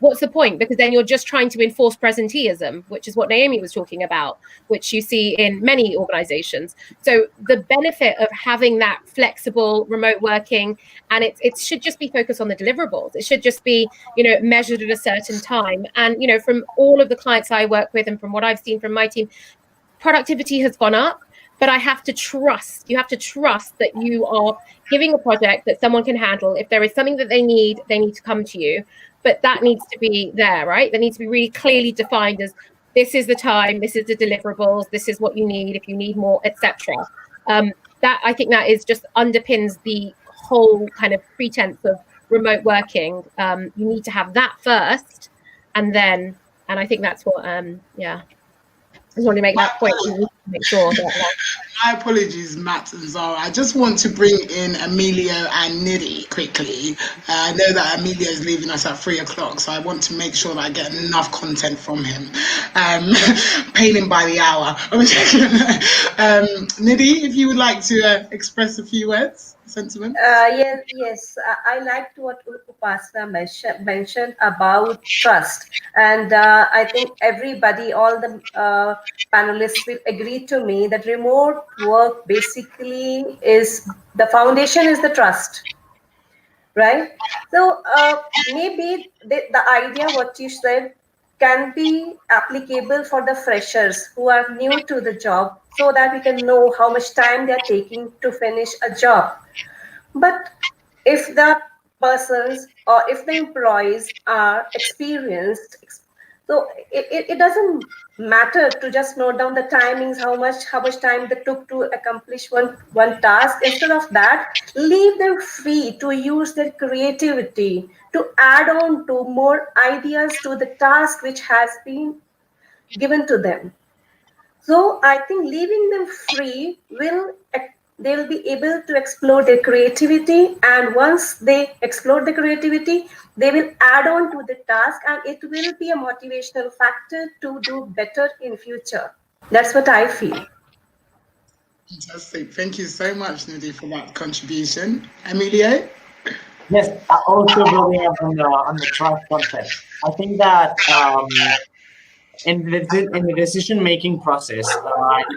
what's the point? Because then you're just trying to enforce presenteeism, which is what Naomi was talking about, which you see in many organizations. So the benefit of having that flexible remote working, and it should just be focused on the deliverables. It should just be, measured at a certain time. And, from all of the clients I work with and from what I've seen from my team, productivity has gone up. But you have to trust that you are giving a project that someone can handle. If there is something that they need to come to you. But that needs to be there, right? That needs to be really clearly defined as this is the time, this is the deliverables, this is what you need, if you need more, etc. That I think that is just underpins the whole kind of pretense of remote working. You need to have that first, and I think that's what I just want to make that point. You need to make sure that. My apologies, Matt and Zara. I just want to bring in Emilio and Nidhi quickly. I know that Emilio is leaving us at 3 o'clock, so I want to make sure that I get enough content from him. Paying him by the hour. Nidhi, if you would like to express a few words, sentiments. Yes. I liked what Upasana mentioned about trust, and I think everybody, all the panelists will agree to me that remote work basically is the foundation is the trust, right? So maybe the idea what you said can be applicable for the freshers who are new to the job, so that we can know how much time they're taking to finish a job. But if the persons or if the employees are experienced, so it doesn't matter to just note down the timings, how much time they took to accomplish one task. Instead of that, leave them free to use their creativity to add on to more ideas to the task which has been given to them. So I think leaving them free they'll be able to explore their creativity, and once they explore the creativity, they will add on to the task, and it will be a motivational factor to do better in future. That's what I feel. Fantastic. Thank you so much, Nidhi, for that contribution. Emilio? Yes, also building up on the trust concept. I think that in the decision-making process,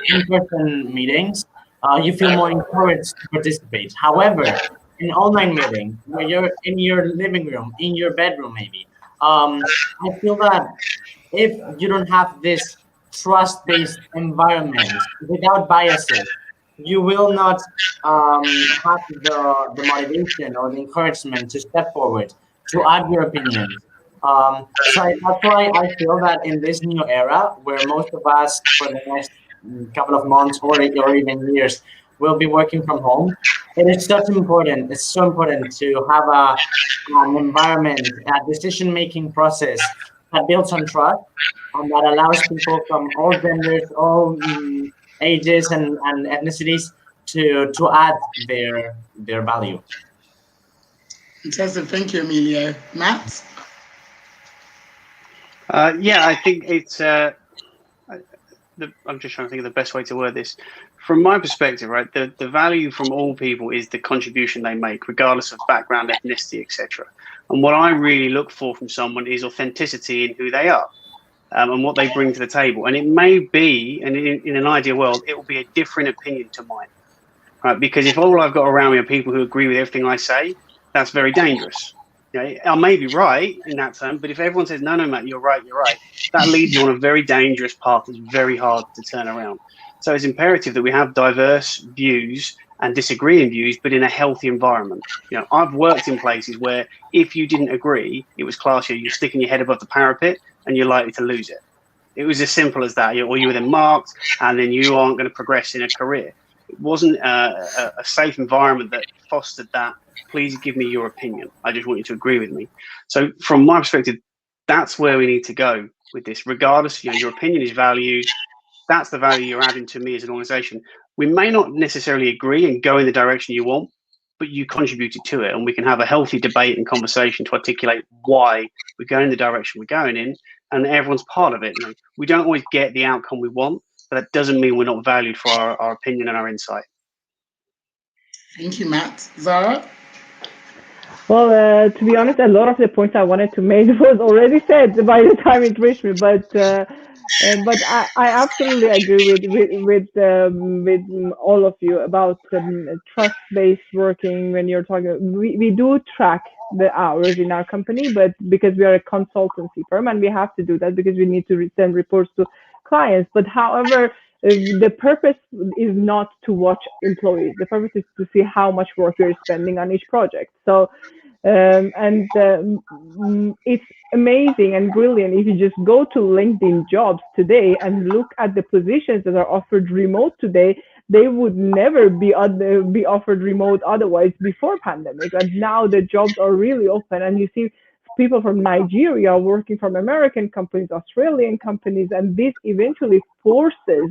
in-person meetings, you feel more encouraged to participate. However, in online meeting, where you're in your living room, in your bedroom maybe, I feel that if you don't have this trust-based environment without biases, you will not have the motivation or the encouragement to step forward, to add your opinions. So that's why I feel that in this new era, where most of us for the next couple of months or even years will be working from home, it is such important. It's so important to have an environment, a decision-making process that builds on trust and that allows people from all genders, all ages, and ethnicities to add their value. Fantastic. Thank you, Emilio. Matt? I think it's. I'm just trying to think of the best way to word this. From my perspective, right, the value from all people is the contribution they make, regardless of background, ethnicity, etc. And what I really look for from someone is authenticity in who they are and what they bring to the table. And it may be, and in an ideal world, it will be a different opinion to mine, right? Because if all I've got around me are people who agree with everything I say, that's very dangerous. I may be right in that term, but if everyone says, no, Matt, you're right, that leads you on a very dangerous path that's very hard to turn around. So it's imperative that we have diverse views and disagreeing views, but in a healthy environment. I've worked in places where if you didn't agree, it was classier. You're sticking your head above the parapet and you're likely to lose it. It was as simple as that. Or you were then marked and then you aren't going to progress in a career. It wasn't a safe environment that fostered that. Please give me your opinion. I just want you to agree with me. So from my perspective, that's where we need to go with this. Regardless, your opinion is valued. That's the value you're adding to me as an organization. We may not necessarily agree and go in the direction you want, but you contributed to it, and we can have a healthy debate and conversation to articulate why we're going in the direction we're going in, and everyone's part of it. We don't always get the outcome we want, but that doesn't mean we're not valued for our opinion and our insight. Thank you, Matt. Zara? Well, to be honest, a lot of the points I wanted to make was already said by the time it reached me. But I absolutely agree with all of you about trust-based working. When you're talking, we do track the hours in our company, but because we are a consultancy firm and we have to do that because we need to send reports to clients. But however, the purpose is not to watch employees. The purpose is to see how much work we're spending on each project. So it's amazing and brilliant if you just go to LinkedIn jobs today and look at the positions that are offered remote today. They would never be offered remote otherwise before pandemic, and now the jobs are really open, and you see people from Nigeria working from American companies, Australian companies, and this eventually forces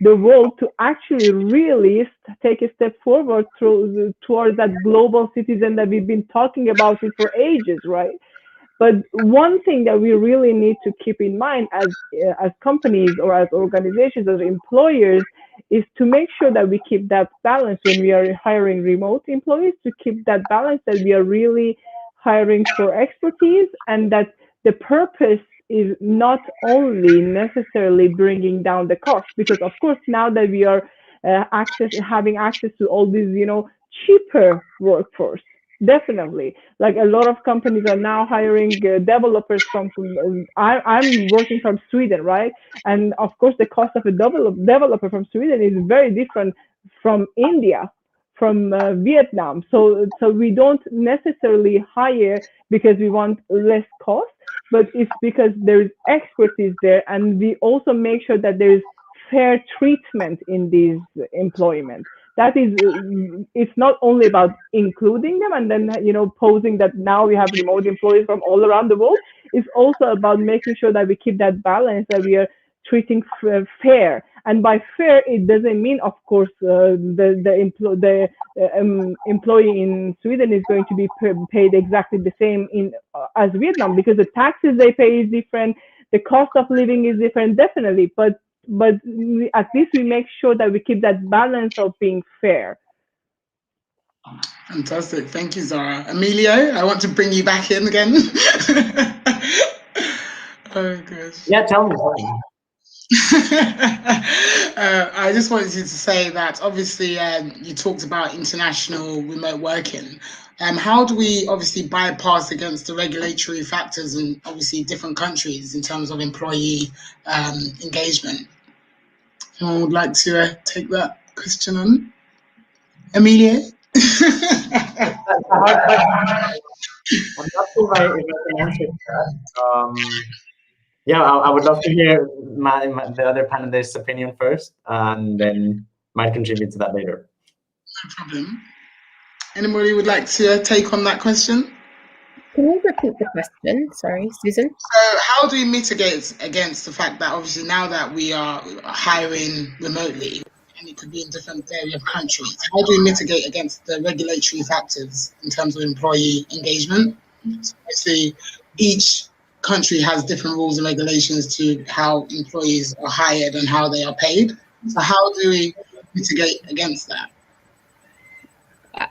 the world to actually really take a step forward towards that global citizen that we've been talking about it for ages, right? But one thing that we really need to keep in mind as companies or as organizations, as employers, is to make sure that we keep that balance when we are hiring remote employees, to keep that balance that we are really hiring for expertise, and that the purpose is not only necessarily bringing down the cost, because of course now that we are having access to all these, cheaper workforce, definitely, like a lot of companies are now hiring developers from. I'm working from Sweden, right? And of course, the cost of a developer from Sweden is very different from India, from Vietnam. So we don't necessarily hire because we want less cost, but it's because there's expertise there, and we also make sure that there's fair treatment in these employment. That is, it's not only about including them and then posing that now we have remote employees from all around the world. It's also about making sure that we keep that balance, that we are treating fair. And by fair, it doesn't mean, of course, the employee in Sweden is going to be paid exactly the same as Vietnam, because the taxes they pay is different, the cost of living is different, definitely. But at least we make sure that we keep that balance of being fair. Fantastic. Thank you, Zara. Emilio, I want to bring you back in again. Oh, gosh. Yeah, tell me. I just wanted you to say that obviously you talked about international remote working. How do we obviously bypass against the regulatory factors in obviously different countries in terms of employee engagement? Someone would like to take that question on? Emilio? That's a hard question. I'm not sure if I can answer that. Yeah, I would love to hear the other panelist's opinion first, and then might contribute to that later. No problem. Anybody would like to take on that question? Can you repeat the question? Sorry, Susan. So how do we mitigate against the fact that obviously now that we are hiring remotely, and it could be in different areas of countries, how do we mitigate against the regulatory factors in terms of employee engagement? So obviously, each country has different rules and regulations to how employees are hired and how they are paid. So how do we mitigate against that?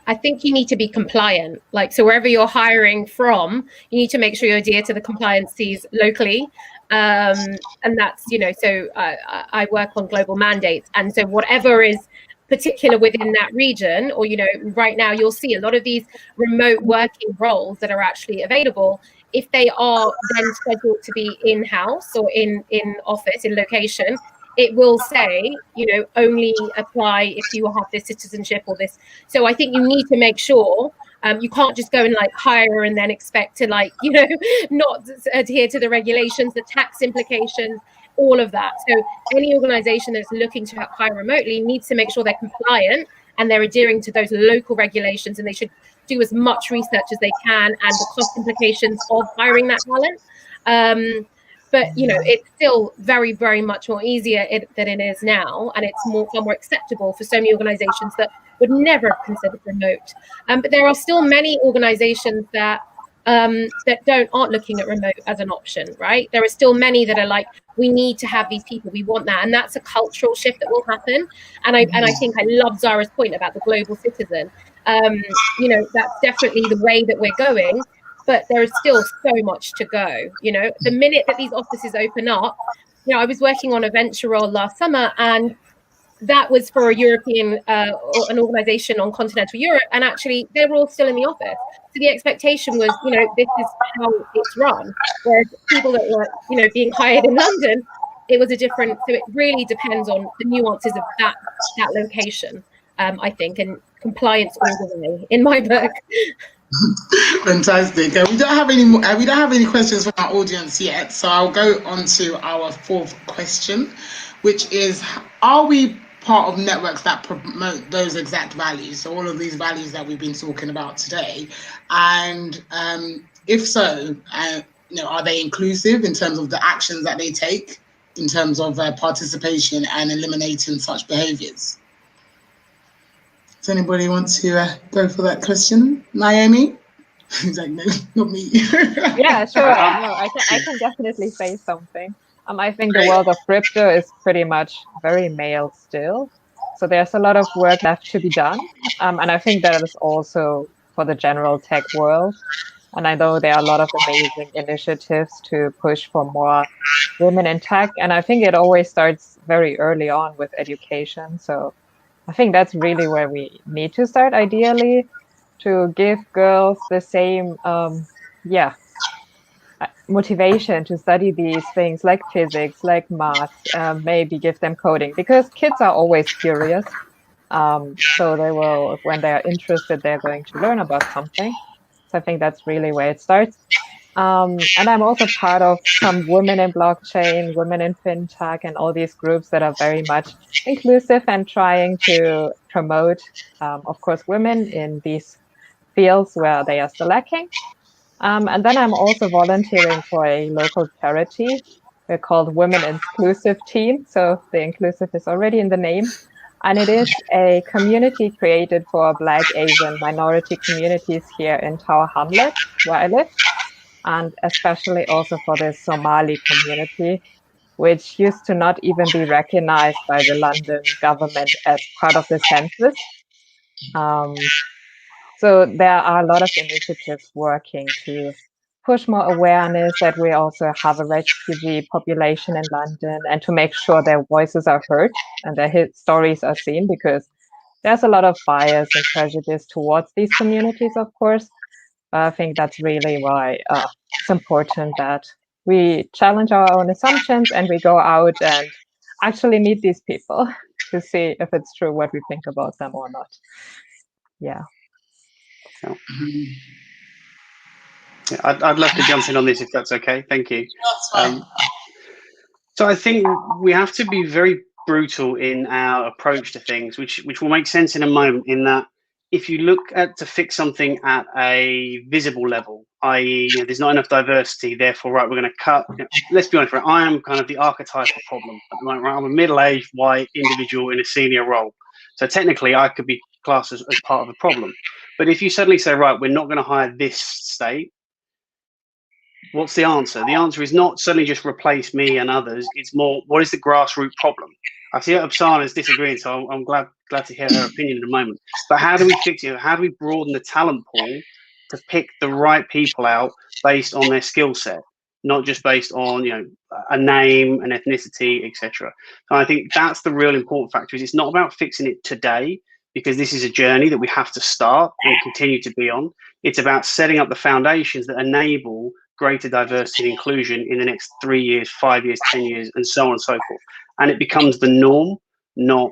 I think you need to be compliant. So wherever you're hiring from, you need to make sure you adhere to the compliances locally. And that's, so I work on global mandates. And so whatever is particular within that region, or, right now you'll see a lot of these remote working roles that are actually available. If they are then scheduled to be in-house or in office, in location, it will say, only apply if you have this citizenship or this. So I think you need to make sure you can't just go and hire and then expect to not adhere to the regulations, the tax implications, all of that. So any organization that's looking to hire remotely needs to make sure they're compliant and they're adhering to those local regulations, and they should do as much research as they can and the cost implications of hiring that talent. But it's still very, very much more easier than it is now, and it's far more acceptable for so many organizations that would never have considered remote. But there are still many organizations that aren't looking at remote as an option, right? There are still many that are like, we need to have these people, we want that, and that's a cultural shift that will happen. And I think I love Zara's point about the global citizen. You know, that's definitely the way that we're going, but there is still so much to go. You know, the minute that these offices open up, you know, I was working on a venture role last summer, and that was for a European or an organization on continental Europe, and actually they were all still in the office. So the expectation was, you know, this is how it's run. Whereas people that were, you know, being hired in London, it was a different. So it really depends on the nuances of that location, I think, and compliance all the way in my book. Fantastic. We don't have any more, we don't have any questions from our audience yet, so I'll go on to our fourth question, which is: are we part of networks that promote those exact values? So all of these values that we've been talking about today, and if so, you know, are they inclusive in terms of the actions that they take in terms of participation and eliminating such behaviours? Does anybody want to go for that question? Naomi? He's like, no, not me. Yeah, sure. No, I can definitely say something. I think the world of crypto is pretty much very male still. So there's a lot of work left to be done. And I think that is also for the general tech world. And I know there are a lot of amazing initiatives to push for more women in tech. And I think it always starts very early on with education. So I think that's really where we need to start, ideally, to give girls the same, motivation to study these things like physics, like math, maybe give them coding, because kids are always curious. So they will, when they are interested, they're going to learn about something. So I think that's really where it starts. And I'm also part of some women in blockchain, women in fintech, and all these groups that are very much inclusive and trying to promote, of course, women in these fields where they are still lacking. And then I'm also volunteering for a local charity. We're called Women Inclusive Team. So the inclusive is already in the name. And it is a community created for Black, Asian, minority communities here in Tower Hamlet, where I live, and especially also for the Somali community, which used to not even be recognized by the London government as part of the census. So there are a lot of initiatives working to push more awareness that we also have a refugee population in London, and to make sure their voices are heard and their stories are seen, because there's a lot of bias and prejudice towards these communities, of course. I think that's really why it's important that we challenge our own assumptions and we go out and actually meet these people to see if it's true what we think about them or not. Yeah. Yeah, I'd love to jump in on this if that's okay. Thank you. That's fine. So I think we have to be very brutal in our approach to things, which will make sense in a moment, in that if you look at to fix something at a visible level, i.e., you know, there's not enough diversity, therefore, right, we're going to cut. You know, let's be honest, right, I am kind of the archetypal problem. Right, I'm a middle-aged white individual in a senior role. So technically, I could be classed as part of the problem. But if you suddenly say, right, we're not going to hire this state, what's the answer? The answer is not suddenly just replace me and others. It's more, what is the grassroots problem? I see Upsana is disagreeing, so I'm glad to hear her opinion in a moment. But how do we fix it? How do we broaden the talent pool to pick the right people out based on their skill set, not just based on, you know, a name, an ethnicity, etc. So I think that's the real important factor. Is it's not about fixing it today, because this is a journey that we have to start and continue to be on. It's about setting up the foundations that enable greater diversity and inclusion in the next 3 years, 5 years, 10 years, and so on and so forth. And it becomes the norm, not,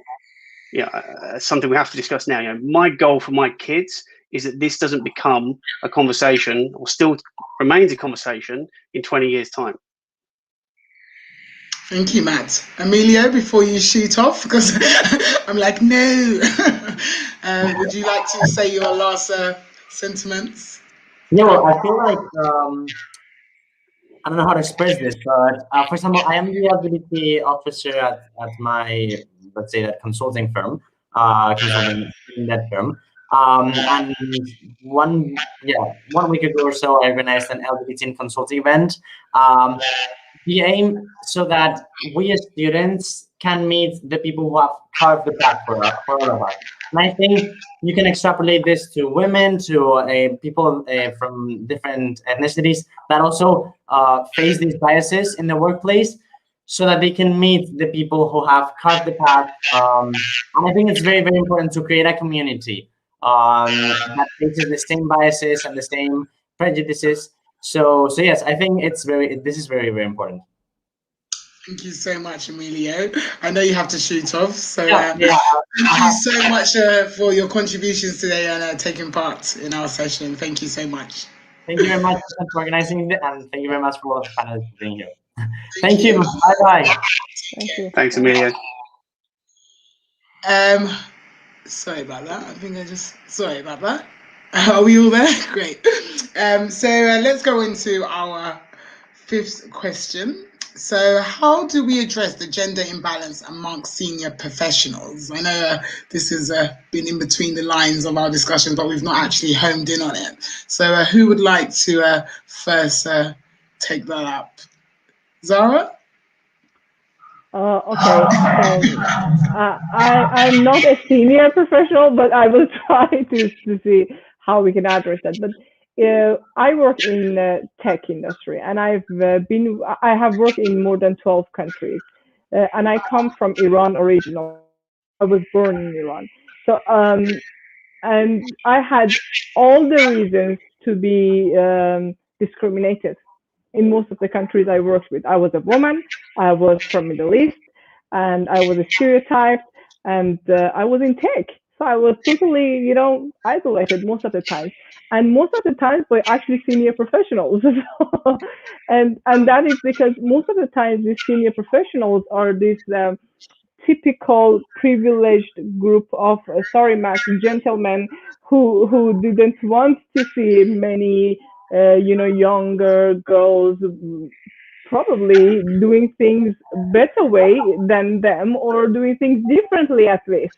you know, something we have to discuss now. You know, my goal for my kids is that this doesn't become a conversation, or still remains a conversation, in 20 years' time. Thank you, Matt. Emilio, before you shoot off, because I'm like, no. Would you like to say your last sentiments? Yeah, well, I feel like I don't know how to express this, but for example, I am the LGBT officer at my, let's say, that consulting firm, consulting in that firm. And one week ago or so, I organized an LGBT consulting event. The aim so that we as students can meet the people who have carved the path for all of us. And I think you can extrapolate this to women, to people from different ethnicities that also face these biases in the workplace, so that they can meet the people who have carved the path. And I think it's very, very important to create a community that faces the same biases and the same prejudices. So yes, I think this is very, very important. Thank you so much, Emilio. I know you have to shoot off, so Yeah. thank you so much for your contributions today and taking part in our session. Thank you so much. Thank you very much for organizing it, and thank you very much for all of the panelists being here. Thank you. Bye-bye. Thank you. Thanks, Emilio. Sorry about that. I think sorry about that. Are we all there? Great. So let's go into our fifth question. So how do we address the gender imbalance amongst senior professionals? I know this has been in between the lines of our discussion, but we've not actually homed in on it. So who would like to first take that up? Zara? Okay, so I'm not a senior professional, but I will try to see how we can address that. But I work in tech industry, and I have worked in more than 12 countries, and I come from Iran originally. I was born in Iran, so and I had all the reasons to be discriminated in most of the countries I worked with. I was a woman, I was from Middle East, and I was a stereotyped, and I was in tech. So I was totally, isolated most of the time. And most of the times by actually senior professionals. and that is because most of the times these senior professionals are these typical privileged group of sorry Max gentlemen who didn't want to see many younger girls probably doing things better way than them, or doing things differently at least,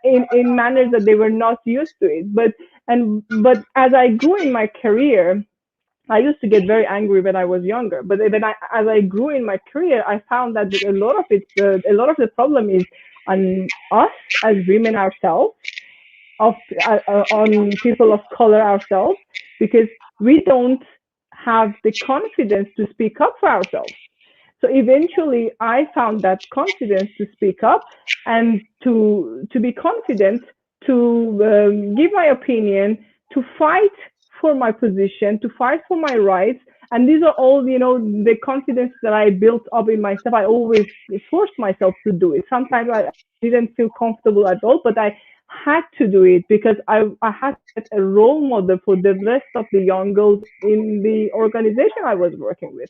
in manners that they were not used to it. But as I grew in my career, I used to get very angry when I was younger, but then as I grew in my career, I found that a lot of the problem is on us as women ourselves, on people of color ourselves, because we don't have the confidence to speak up for ourselves. So eventually, I found that confidence to speak up and to be confident to give my opinion, to fight for my position, to fight for my rights. And these are all, the confidence that I built up in myself. I always forced myself to do it. Sometimes I didn't feel comfortable at all, but I had to do it because I had to set a role model for the rest of the young girls in the organization I was working with.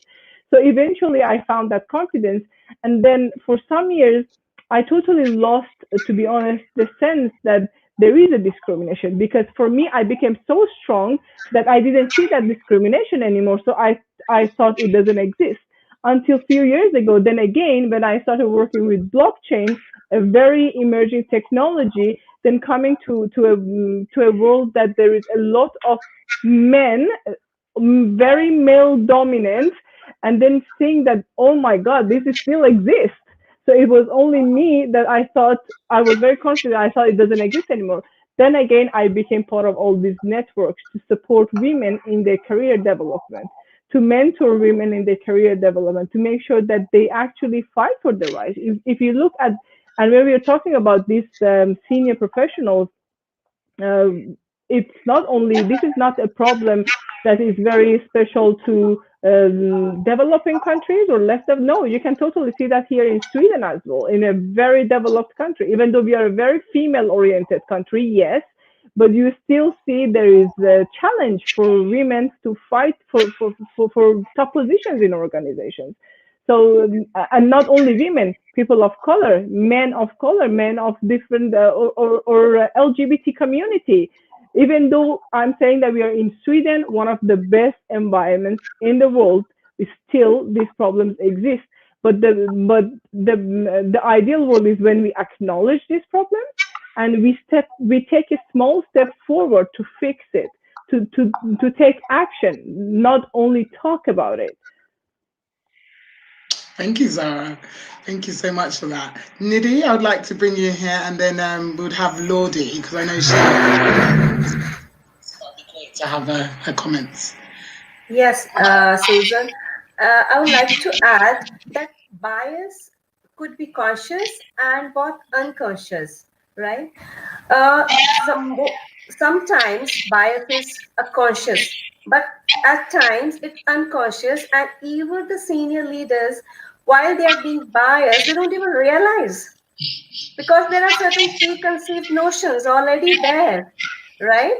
So eventually I found that confidence. And then for some years, I totally lost, to be honest, the sense that there is a discrimination, because for me, I became so strong that I didn't see that discrimination anymore. So I thought it doesn't exist until a few years ago. Then again, when I started working with blockchain, a very emerging technology, then coming to a world that there is a lot of men, very male dominant, and then seeing that, oh my God, this is still exists. So it was only me that I thought, I was very confident, I thought it doesn't exist anymore. Then again, I became part of all these networks to support women in their career development, to mentor women in their career development, to make sure that they actually fight for the rights. If you look at, and when we are talking about these senior professionals, it's not only, this is not a problem that is very special to developing countries or less developed. No, you can totally see that here in Sweden as well, in a very developed country. Even though we are a very female-oriented country, yes, but you still see there is a challenge for women to fight for top positions in organizations. So, and not only women, people of color, men of different or LGBT community. Even though I'm saying that we are in Sweden, one of the best environments in the world, still these problems exist. But the ideal world is when we acknowledge these problems and we take a small step forward to fix it, to take action, not only talk about it. Thank you, Zara. Thank you so much for that. Nidhi, I would like to bring you here, and then we would have Lordy, because I know she would be great to have her comments. Yes, Susan. I would like to add that bias could be conscious and both unconscious, right? Sometimes bias is conscious, but at times it's unconscious, and even the senior leaders, while they are being biased, they don't even realize, because there are certain preconceived notions already there, right?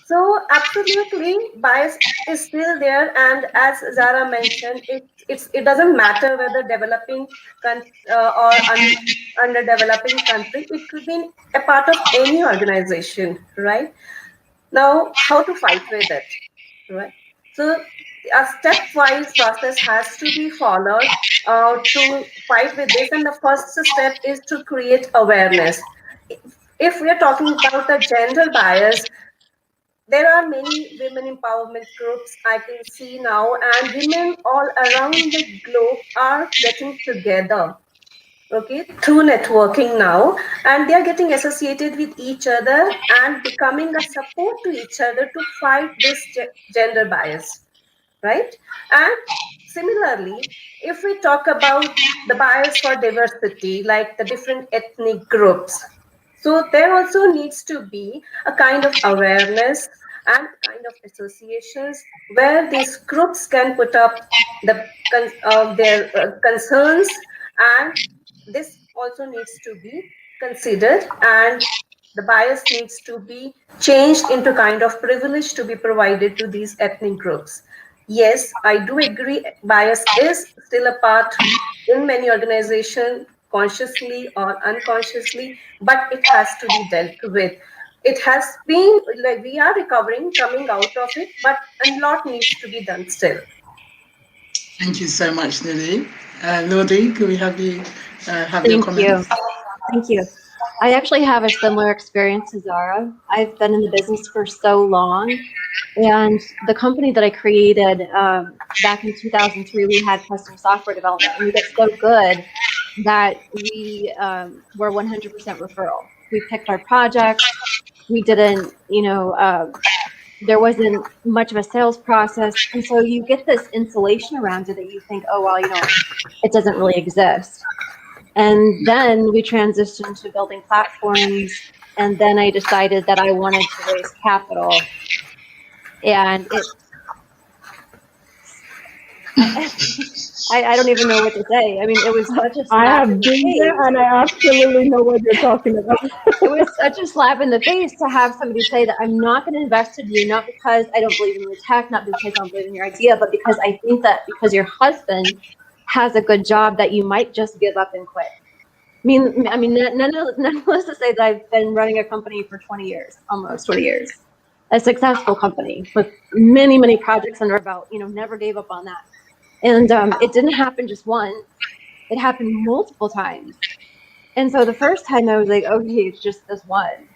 So absolutely, bias is still there, and as Zara mentioned, it doesn't matter whether developing or underdeveloping country. It could be a part of any organization, right? Now, how to fight with it, right? So a stepwise process has to be followed to fight with this, and the first step is to create awareness. If we are talking about the gender bias, there are many women empowerment groups I can see now, and women all around the globe are getting together, okay, through networking now, and they are getting associated with each other and becoming a support to each other to fight this gender bias, right? And similarly, if we talk about the bias for diversity, like the different ethnic groups, so there also needs to be a kind of awareness and kind of associations where these groups can put up their concerns, and this also needs to be considered, and the bias needs to be changed into kind of privilege to be provided to these ethnic groups. Yes, I do agree, bias is still a part in many organizations, consciously or unconsciously, but it has to be dealt with. It has been like we are recovering, coming out of it, but a lot needs to be done still. Thank you so much, Nidhi. Lordy, could we have you have your Thank you. comments? Thank you. I actually have a similar experience to Zara. I've been in the business for so long, and the company that I created back in 2003, we had custom software development, and we got so good that we were 100% referral. We picked our projects. We didn't, there wasn't much of a sales process, and so you get this insulation around it that you think, oh well, it doesn't really exist. And then we transitioned to building platforms. And then I decided that I wanted to raise capital. And I don't even know what to say. I mean, it was such a I slap have in the been there, face. and I absolutely know what you're talking about. It was such a slap in the face to have somebody say that I'm not going to invest in you, not because I don't believe in your tech, not because I don't believe in your idea, but because I think that because your husband has a good job that you might just give up and quit. I mean, none of us to say that I've been running a company for 20 years, almost 20 years, a successful company with many, many projects under our belt. Never gave up on that, and it didn't happen just once; it happened multiple times. And so the first time I was like, okay, it's just this one.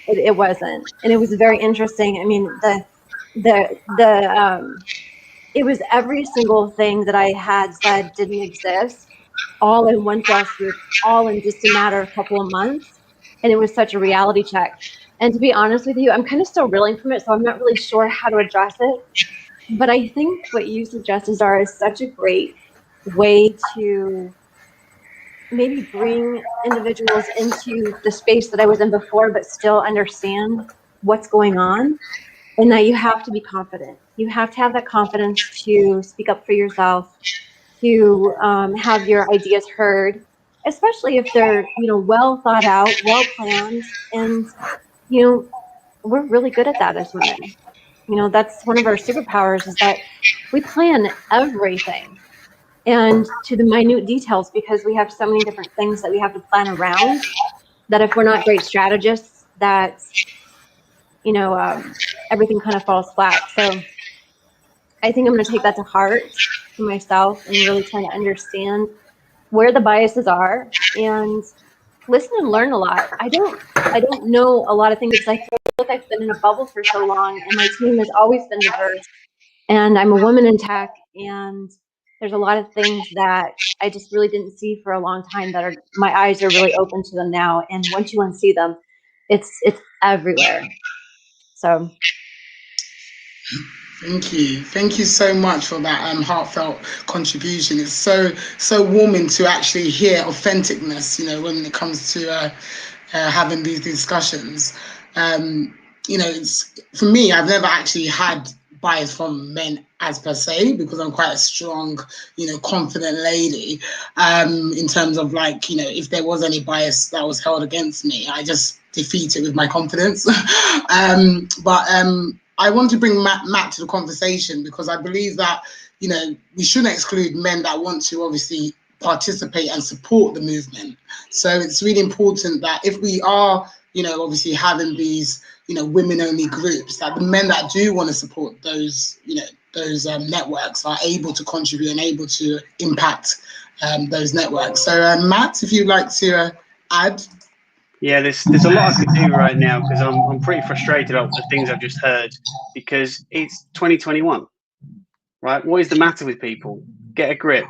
It wasn't, and it was very interesting. I mean, it was every single thing that I had said didn't exist all in one fell swoop, all in just a matter of a couple of months. And it was such a reality check. And to be honest with you, I'm kind of still reeling from it, so I'm not really sure how to address it. But I think what you suggested, Zara, is such a great way to maybe bring individuals into the space that I was in before, but still understand what's going on. And that you have to be confident. You have to have that confidence to speak up for yourself, to have your ideas heard, especially if they're well thought out, well planned, and we're really good at that as women. That's one of our superpowers, is that we plan everything and to the minute details, because we have so many different things that we have to plan around, that if we're not great strategists, that everything kind of falls flat. So I think I'm going to take that to heart for myself and really try to understand where the biases are and listen and learn a lot. I don't know a lot of things because I feel like I've been in a bubble for so long, and my team has always been diverse. And I'm a woman in tech, and there's a lot of things that I just really didn't see for a long time that my eyes are really open to them now. And once you unsee them, it's everywhere. So thank you so much for that heartfelt contribution. It's so warming to actually hear authenticness, when it comes to having these discussions. It's, for me, I've never actually had bias from men as per se, because I'm quite a strong, confident lady. In terms of if there was any bias that was held against me, I just defeat it with my confidence. But I want to bring Matt to the conversation, because I believe that, we shouldn't exclude men that want to obviously participate and support the movement. So it's really important that if we are, obviously having these, women-only groups, that the men that do want to support those, those networks are able to contribute and able to impact those networks. So Matt, if you'd like to add. Yeah, there's a lot I could do right now, because I'm pretty frustrated about the things I've just heard, because it's 2021, right? What is the matter with people? Get a grip.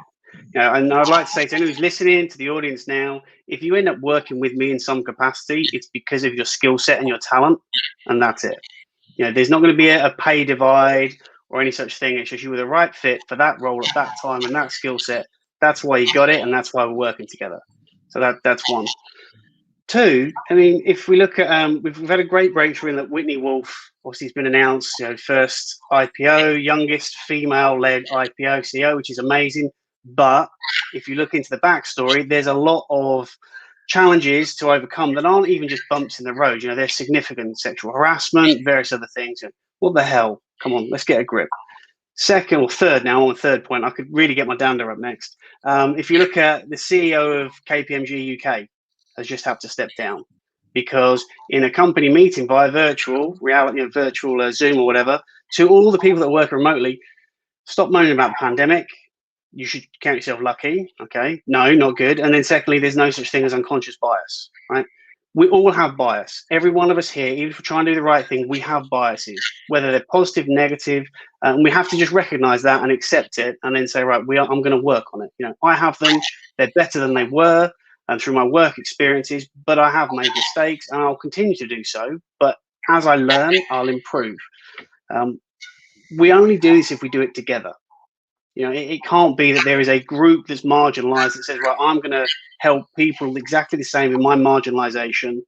And I'd like to say to anyone who's listening, to the audience now, if you end up working with me in some capacity, it's because of your skill set and your talent, and that's it. There's not going to be a pay divide or any such thing. It's just you were the right fit for that role at that time and that skill set. That's why you got it, and that's why we're working together. So that's one. Two, I mean, if we look at, we've had a great breakthrough in that Whitney Wolf, obviously, has been announced, first IPO, youngest female-led IPO CEO, which is amazing. But if you look into the backstory, there's a lot of challenges to overcome that aren't even just bumps in the road. There's significant sexual harassment, various other things. What the hell? Come on, let's get a grip. Second or third, now on the third point, I could really get my dander up next. If you look at the CEO of KPMG UK, has just had to step down, because in a company meeting via virtual reality, virtual Zoom or whatever, to all the people that work remotely, stop moaning about the pandemic. You should count yourself lucky. Okay, no, not good. And then secondly, there's no such thing as unconscious bias, right? We all have bias. Every one of us here, even if we're trying to do the right thing, we have biases, whether they're positive, negative, and we have to just recognize that and accept it, and then say, right, I'm going to work on it. I have them. They're better than they were, and through my work experiences, but I have made mistakes, and I'll continue to do so. But as I learn, I'll improve. We only do this if we do it together. It can't be that there is a group that's marginalized that says, right, I'm going to help people exactly the same in my marginalization,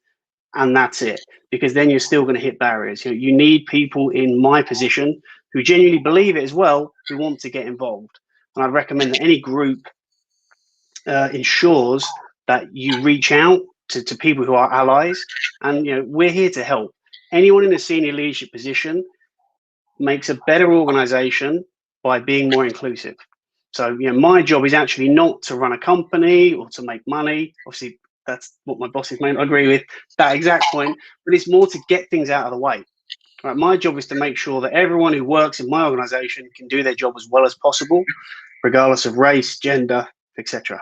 and that's it. Because then you're still going to hit barriers. You need people in my position who genuinely believe it as well, who want to get involved. And I'd recommend that any group ensures that you reach out to people who are allies, and we're here to help. Anyone in a senior leadership position makes a better organization by being more inclusive. So my job is actually not to run a company or to make money. Obviously, that's what my bosses may not agree with, that exact point, but it's more to get things out of the way. Right, my job is to make sure that everyone who works in my organization can do their job as well as possible, regardless of race, gender, etc.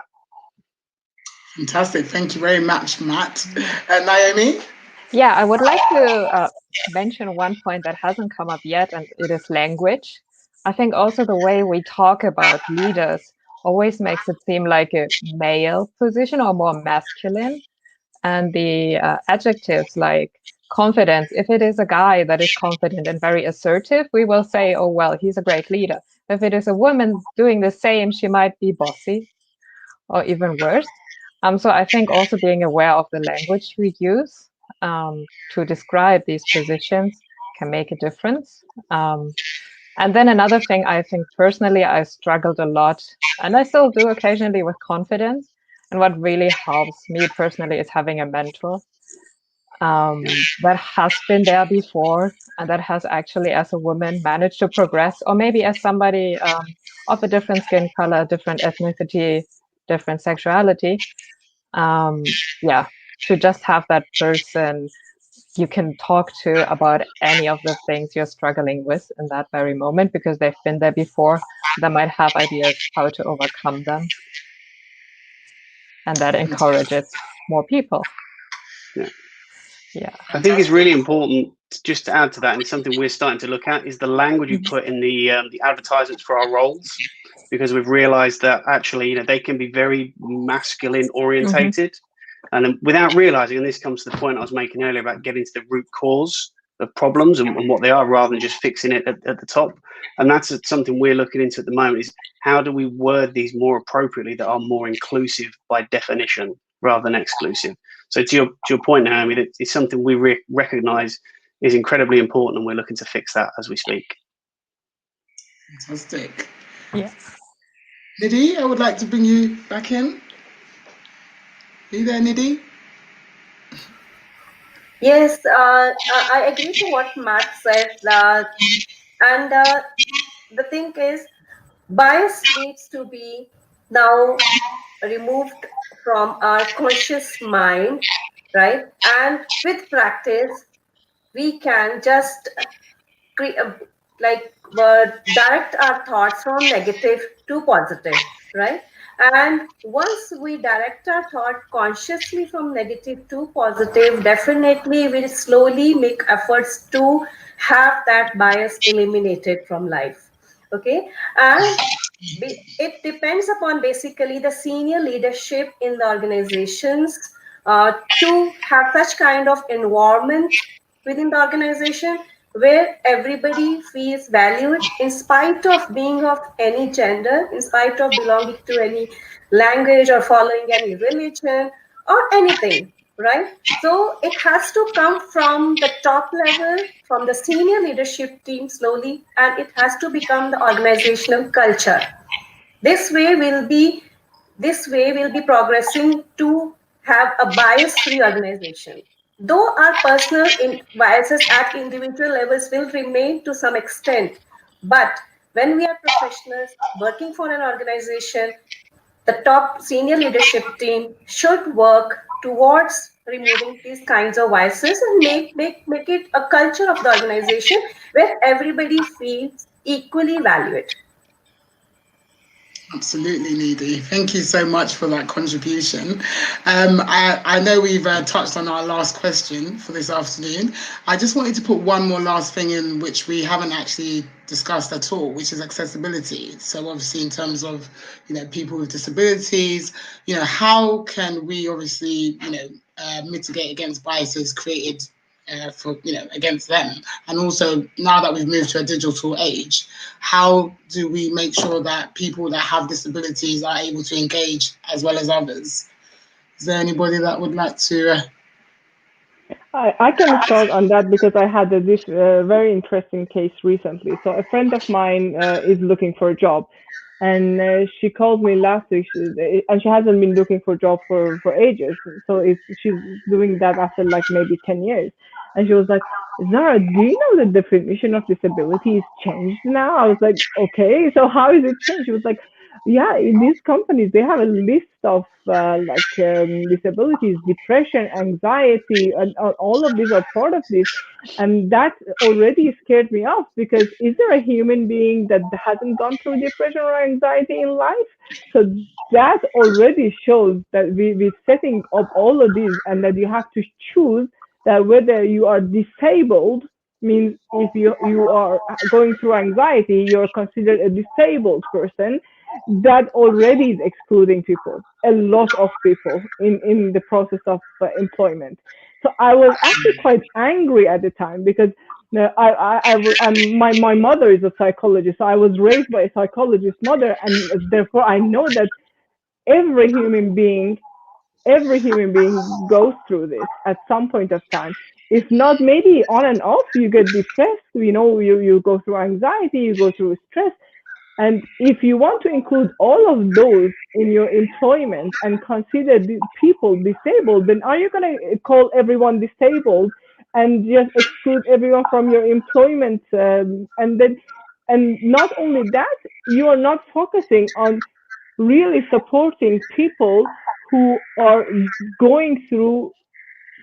Fantastic. Thank you very much, Matt. Naomi? Yeah, I would like to mention one point that hasn't come up yet, and it is language. I think also the way we talk about leaders always makes it seem like a male position or more masculine. And the adjectives like confidence, if it is a guy that is confident and very assertive, we will say, oh, well, he's a great leader. If it is a woman doing the same, she might be bossy or even worse. So I think also being aware of the language we use to describe these positions can make a difference. And then another thing, I think personally, I struggled a lot, and I still do occasionally, with confidence. And what really helps me personally is having a mentor that has been there before and that has actually, as a woman, managed to progress, or maybe as somebody of a different skin color, different ethnicity, different sexuality. To just have that person you can talk to about any of the things you're struggling with in that very moment, because they've been there before. They might have ideas how to overcome them. And that encourages more people. Yeah. I think it's really important, just to add to that, and something we're starting to look at, is the language you put in the advertisements for our roles. because we've realized that actually, they can be very masculine orientated. And without realizing, and this comes to the point I was making earlier about getting to the root cause of problems and what they are, rather than just fixing it at the top. And that's something we're looking into at the moment, is how do we word these more appropriately that are more inclusive by definition rather than exclusive. So to your point, Naomi, it's something we recognize is incredibly important, and we're looking to fix that as we speak. Fantastic. Yes. Nidhi, I would like to bring you back in. Are you there, Nidhi? Yes, I agree to what Matt said. And the thing is, bias needs to be now removed from our conscious mind, right? And with practice, we can just direct our thoughts from negative to positive, right? And once we direct our thought consciously from negative to positive, definitely we'll slowly make efforts to have that bias eliminated from life. Okay. And it depends upon basically the senior leadership in the organizations to have such kind of environment within the organization where everybody feels valued in spite of being of any gender, in spite of belonging to any language or following any religion or anything, right? So it has to come from the top level, from the senior leadership team slowly, and it has to become the organizational culture. This way we'll be progressing to have a bias-free organization. Though our personal biases at individual levels will remain to some extent, but when we are professionals working for an organization, the top senior leadership team should work towards removing these kinds of biases and make it a culture of the organization where everybody feels equally valued. Absolutely, Nidhi. Thank you so much for that contribution. I know we've touched on our last question for this afternoon. I just wanted to put one more last thing in, which we haven't actually discussed at all, which is accessibility. So obviously in terms of, people with disabilities, how can we obviously, mitigate against biases created against them? And also, now that we've moved to a digital age, how do we make sure that people that have disabilities are able to engage as well as others? Is there anybody that would like to? I can start on that because I had this very interesting case recently. So a friend of mine is looking for a job, and she called me last week, and she hasn't been looking for a job for ages. So she's doing that after like maybe 10 years. And she was like, Zara, do you know the definition of disability is changed now? I was like, okay, so how is it changed? She was like, yeah, in these companies, they have a list of disabilities, depression, anxiety, and all of these are part of this. And that already scared me off because is there a human being that hasn't gone through depression or anxiety in life? So that already shows that we're setting up all of these and that you have to choose that whether you are disabled means if you are going through anxiety, you're considered a disabled person. That already is excluding people, a lot of people in the process of employment. So I was actually quite angry at the time because my mother is a psychologist. So I was raised by a psychologist mother, and therefore I know that every human being goes through this at some point of time. If not, maybe on and off, you get depressed, you go through anxiety, you go through stress. And if you want to include all of those in your employment and consider people disabled, then are you going to call everyone disabled and just exclude everyone from your employment? And not only that, you are not focusing on really supporting people who are going through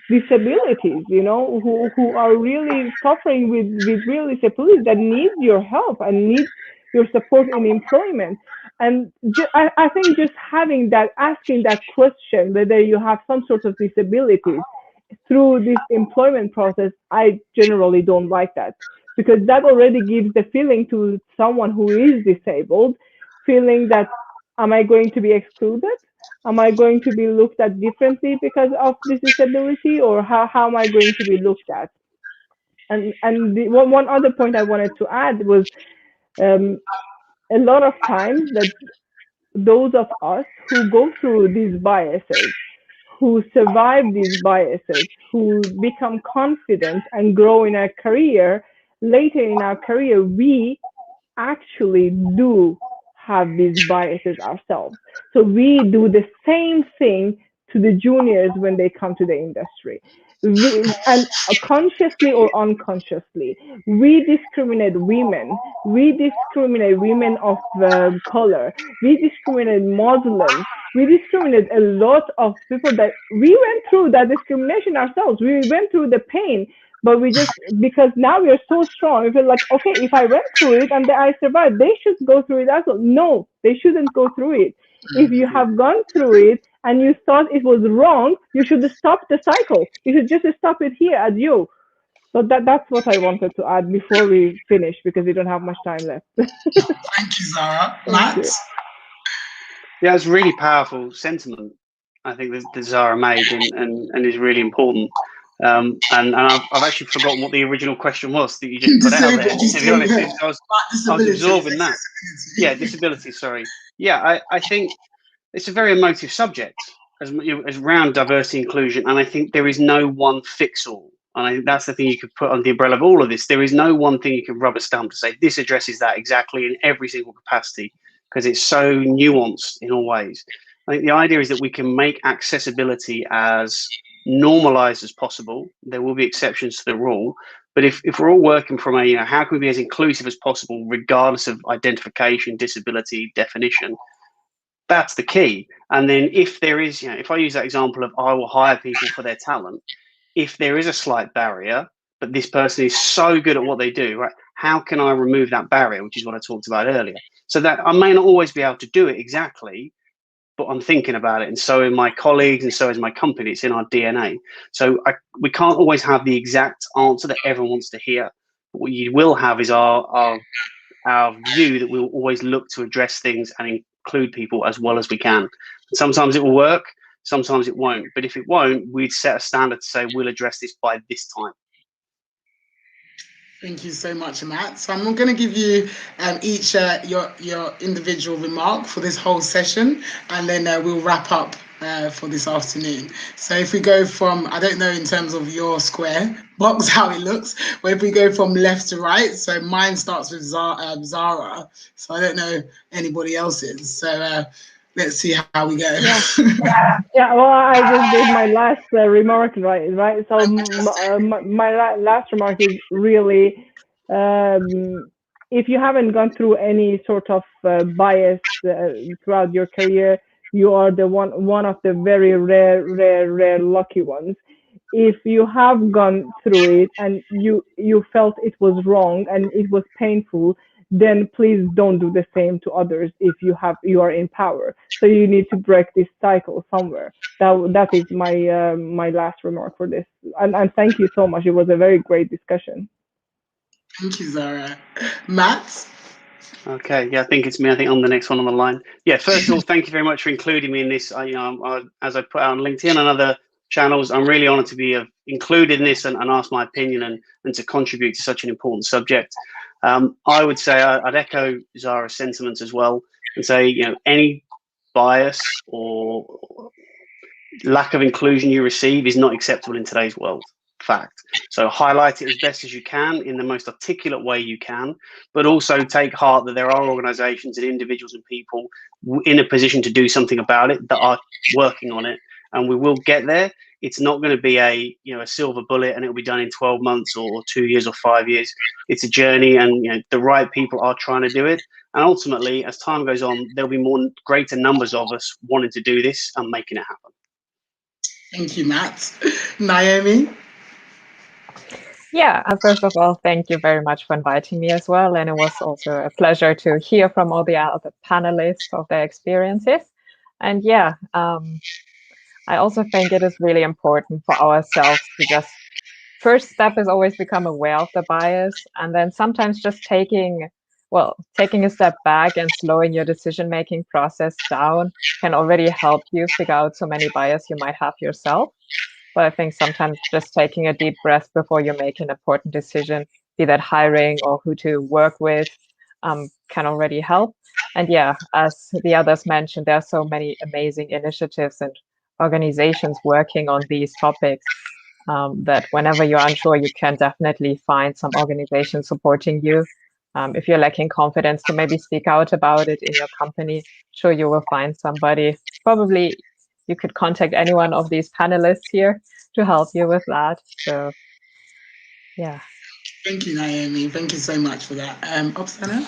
disabilities, who are really suffering with real disabilities that need your help and need your support in employment. And I think just asking that question, whether you have some sort of disabilities through this employment process, I generally don't like that because that already gives the feeling to someone who is disabled feeling that, am I going to be excluded? Am I going to be looked at differently because of this disability, or how am I going to be looked at? And one other point I wanted to add was, a lot of times that those of us who go through these biases, who survive these biases, who become confident and grow in our career, later in our career, we actually do have these biases ourselves. So we do the same thing to the juniors when they come to the industry. And consciously or unconsciously, we discriminate women. We discriminate women of color. We discriminate Muslims. We discriminate a lot of people that we went through that discrimination ourselves. We went through the pain, but we just, because now we are so strong, we feel like, okay, if I went through it and I survived, they should go through it as well. No, they shouldn't go through it. If you have gone through it and you thought it was wrong, you should stop the cycle. You should just stop it here at you. So that's what I wanted to add before we finish, because we don't have much time left. Thank you, Zara. Matt? Yeah, it's a really powerful sentiment, I think, that Zara made, and is really important. And I've actually forgotten what the original question was that you just put out there. To be honest, I was absorbing that. Yeah, disability. Sorry. Yeah, I think it's a very emotive subject as around diversity inclusion, and I think there is no one fix all. And I think that's the thing you could put under the umbrella of all of this. There is no one thing you can rubber stamp to say this addresses that exactly in every single capacity, because it's so nuanced in all ways. I think the idea is that we can make accessibility as normalized as possible. There will be exceptions to the rule, but if we're all working from a, how can we be as inclusive as possible, regardless of identification, disability, definition, that's the key. And then if there is, if I use that example of I will hire people for their talent, if there is a slight barrier, but this person is so good at what they do, right? How can I remove that barrier, which is what I talked about earlier? So that I may not always be able to do it exactly, but I'm thinking about it, and so are my colleagues, and so is my company. It's in our DNA. So we can't always have the exact answer that everyone wants to hear. But what you will have is our view that we'll always look to address things and include people as well as we can. Sometimes it will work, sometimes it won't. But if it won't, we'd set a standard to say we'll address this by this time. Thank you so much, Matt. So I'm going to give you each your individual remark for this whole session, and then we'll wrap up for this afternoon. So if we go from, I don't know in terms of your square box how it looks, but if we go from left to right, so mine starts with Zara. So I don't know anybody else's. So let's see how we go. Yeah, well, I just did my last remark, right? So my last remark is really, if you haven't gone through any sort of bias throughout your career, you are the one of the very rare lucky ones. If you have gone through it and you felt it was wrong and it was painful, then please don't do the same to others if you are in power. So you need to break this cycle somewhere. That is my my last remark for this. And thank you so much. It was a very great discussion. Thank you, Zara. Matt? Okay, yeah, I think it's me. I think I'm the next one on the line. Yeah, first of all, thank you very much for including me in this. As I put out on LinkedIn and other channels, I'm really honoured to be included in this and ask my opinion and to contribute to such an important subject. I would say I'd echo Zara's sentiments as well and say, any bias or lack of inclusion you receive is not acceptable in today's world. Fact. So highlight it as best as you can in the most articulate way you can, but also take heart that there are organizations and individuals and people in a position to do something about it that are working on it, and we will get there. It's not going to be a silver bullet and it'll be done in 12 months or 2 years or 5 years. It's a journey, and the right people are trying to do it, and ultimately as time goes on there'll be greater numbers of us wanting to do this and making it happen. Thank you, Matt. Naomi? Yeah, first of all, thank you very much for inviting me as well. And it was also a pleasure to hear from all the other panelists of their experiences. And yeah, I also think it is really important for ourselves to just, first step is always become aware of the bias, and then sometimes just taking well, taking a step back and slowing your decision-making process down can already help you figure out so many bias you might have yourself. But I think sometimes just taking a deep breath before you make an important decision, be that hiring or who to work with, can already help. And yeah, as the others mentioned, there are so many amazing initiatives and organizations working on these topics, that whenever you're unsure, you can definitely find some organization supporting you. If you're lacking confidence to maybe speak out about it in your company, sure, you will find somebody. Probably you could contact any one of these panelists here to help you with that. So, yeah. Thank you, Naomi. Thank you so much for that. Oksana?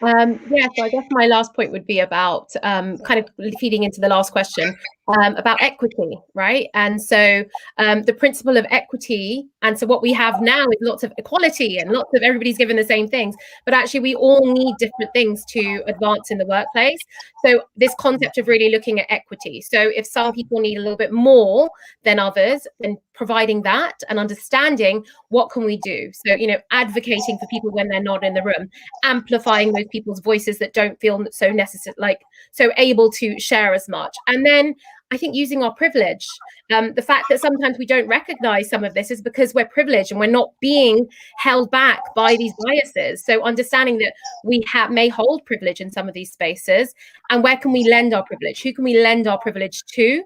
Yeah, so I guess my last point would be about kind of feeding into the last question about equity, right? And so the principle of equity, and so what we have now is lots of equality and lots of everybody's given the same things, but actually we all need different things to advance in the workplace. So this concept of really looking at equity. So if some people need a little bit more than others, then providing that and understanding what can we do. So, you know, advocating for people when they're not in the room, amplifying those people's voices that don't feel so necessary, like so able to share as much. And then I think using our privilege, the fact that sometimes we don't recognize some of this is because we're privileged and we're not being held back by these biases. So understanding that we may hold privilege in some of these spaces, and where can we lend our privilege? Who can we lend our privilege to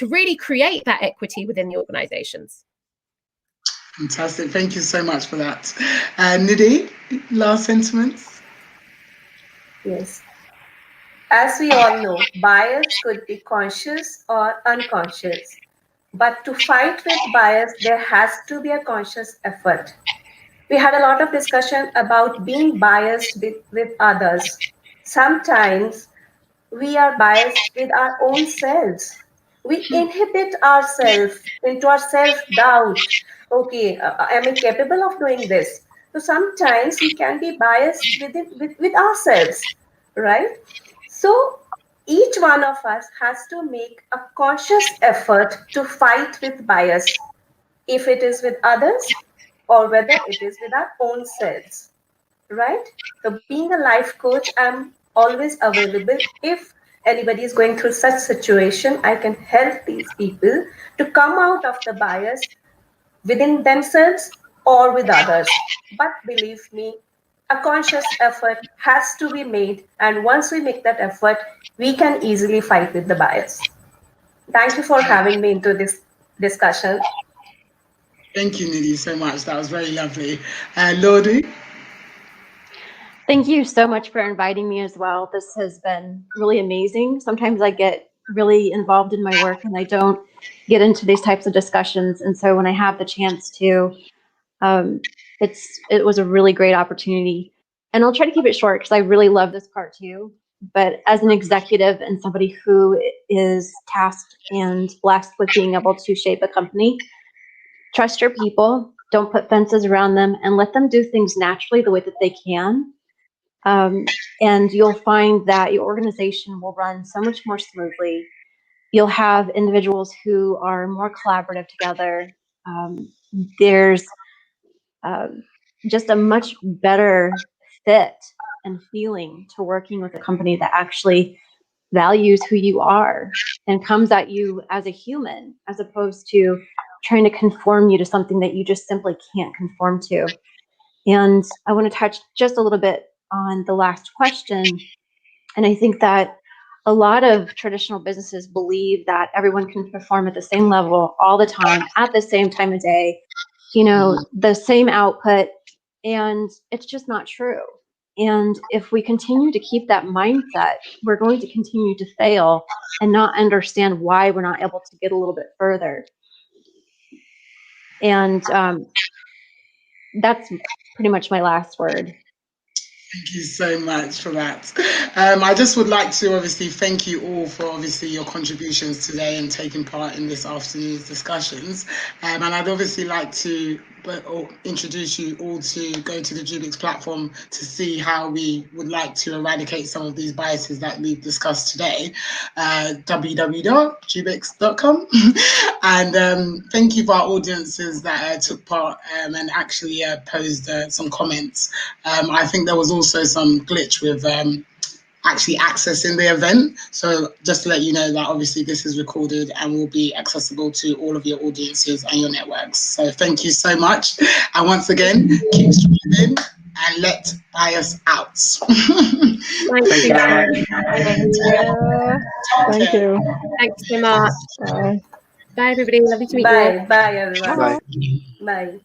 really create that equity within the organizations? Fantastic. Thank you so much for that. Nidhi, last sentiments? Yes. As we all know, bias could be conscious or unconscious. But to fight with bias, there has to be a conscious effort. We had a lot of discussion about being biased with others. Sometimes we are biased with our own selves. We inhibit ourselves into our self-doubt. Okay, am I capable of doing this? So sometimes we can be biased with ourselves, right? So each one of us has to make a conscious effort to fight with bias, if it is with others or whether it is with our own selves, right? So being a life coach, I'm always available. If anybody is going through such situation, I can help these people to come out of the bias within themselves or with others. But believe me, a conscious effort has to be made, and once we make that effort, we can easily fight with the bias. Thank you for having me into this discussion. Thank you, Nidhi, so much. That was very lovely. Lordy? Thank you so much for inviting me as well. This has been really amazing. Sometimes I get really involved in my work and I don't get into these types of discussions. And so when I have the chance to, it was a really great opportunity. And I'll try to keep it short because I really love this part too. But as an executive and somebody who is tasked and blessed with being able to shape a company, trust your people, don't put fences around them, and let them do things naturally the way that they can. And you'll find that your organization will run so much more smoothly. You'll have individuals who are more collaborative together. There's just a much better fit and feeling to working with a company that actually values who you are and comes at you as a human, as opposed to trying to conform you to something that you just simply can't conform to. And I want to touch just a little bit on the last question. And I think that a lot of traditional businesses believe that everyone can perform at the same level all the time, at the same time of day, the same output, and it's just not true. And if we continue to keep that mindset, we're going to continue to fail and not understand why we're not able to get a little bit further. And that's pretty much my last word. Thank you so much for that. I just would like to obviously thank you all for obviously your contributions today and taking part in this afternoon's discussions. And I'd obviously like to or introduce you all to go to the Jubix platform to see how we would like to eradicate some of these biases that we've discussed today. www.jubix.com. And thank you for our audiences that took part and actually posed some comments. I think there was also some glitch with actually accessing the event. So just to let you know that obviously this is recorded and will be accessible to all of your audiences and your networks. So thank you so much. And once again, keep striving and let bias out. Thank you very much. Thank you. Thank you. Thanks so much. Bye. Bye, everybody. Lovely to meet Bye. you all. Bye, everyone. Bye. Bye.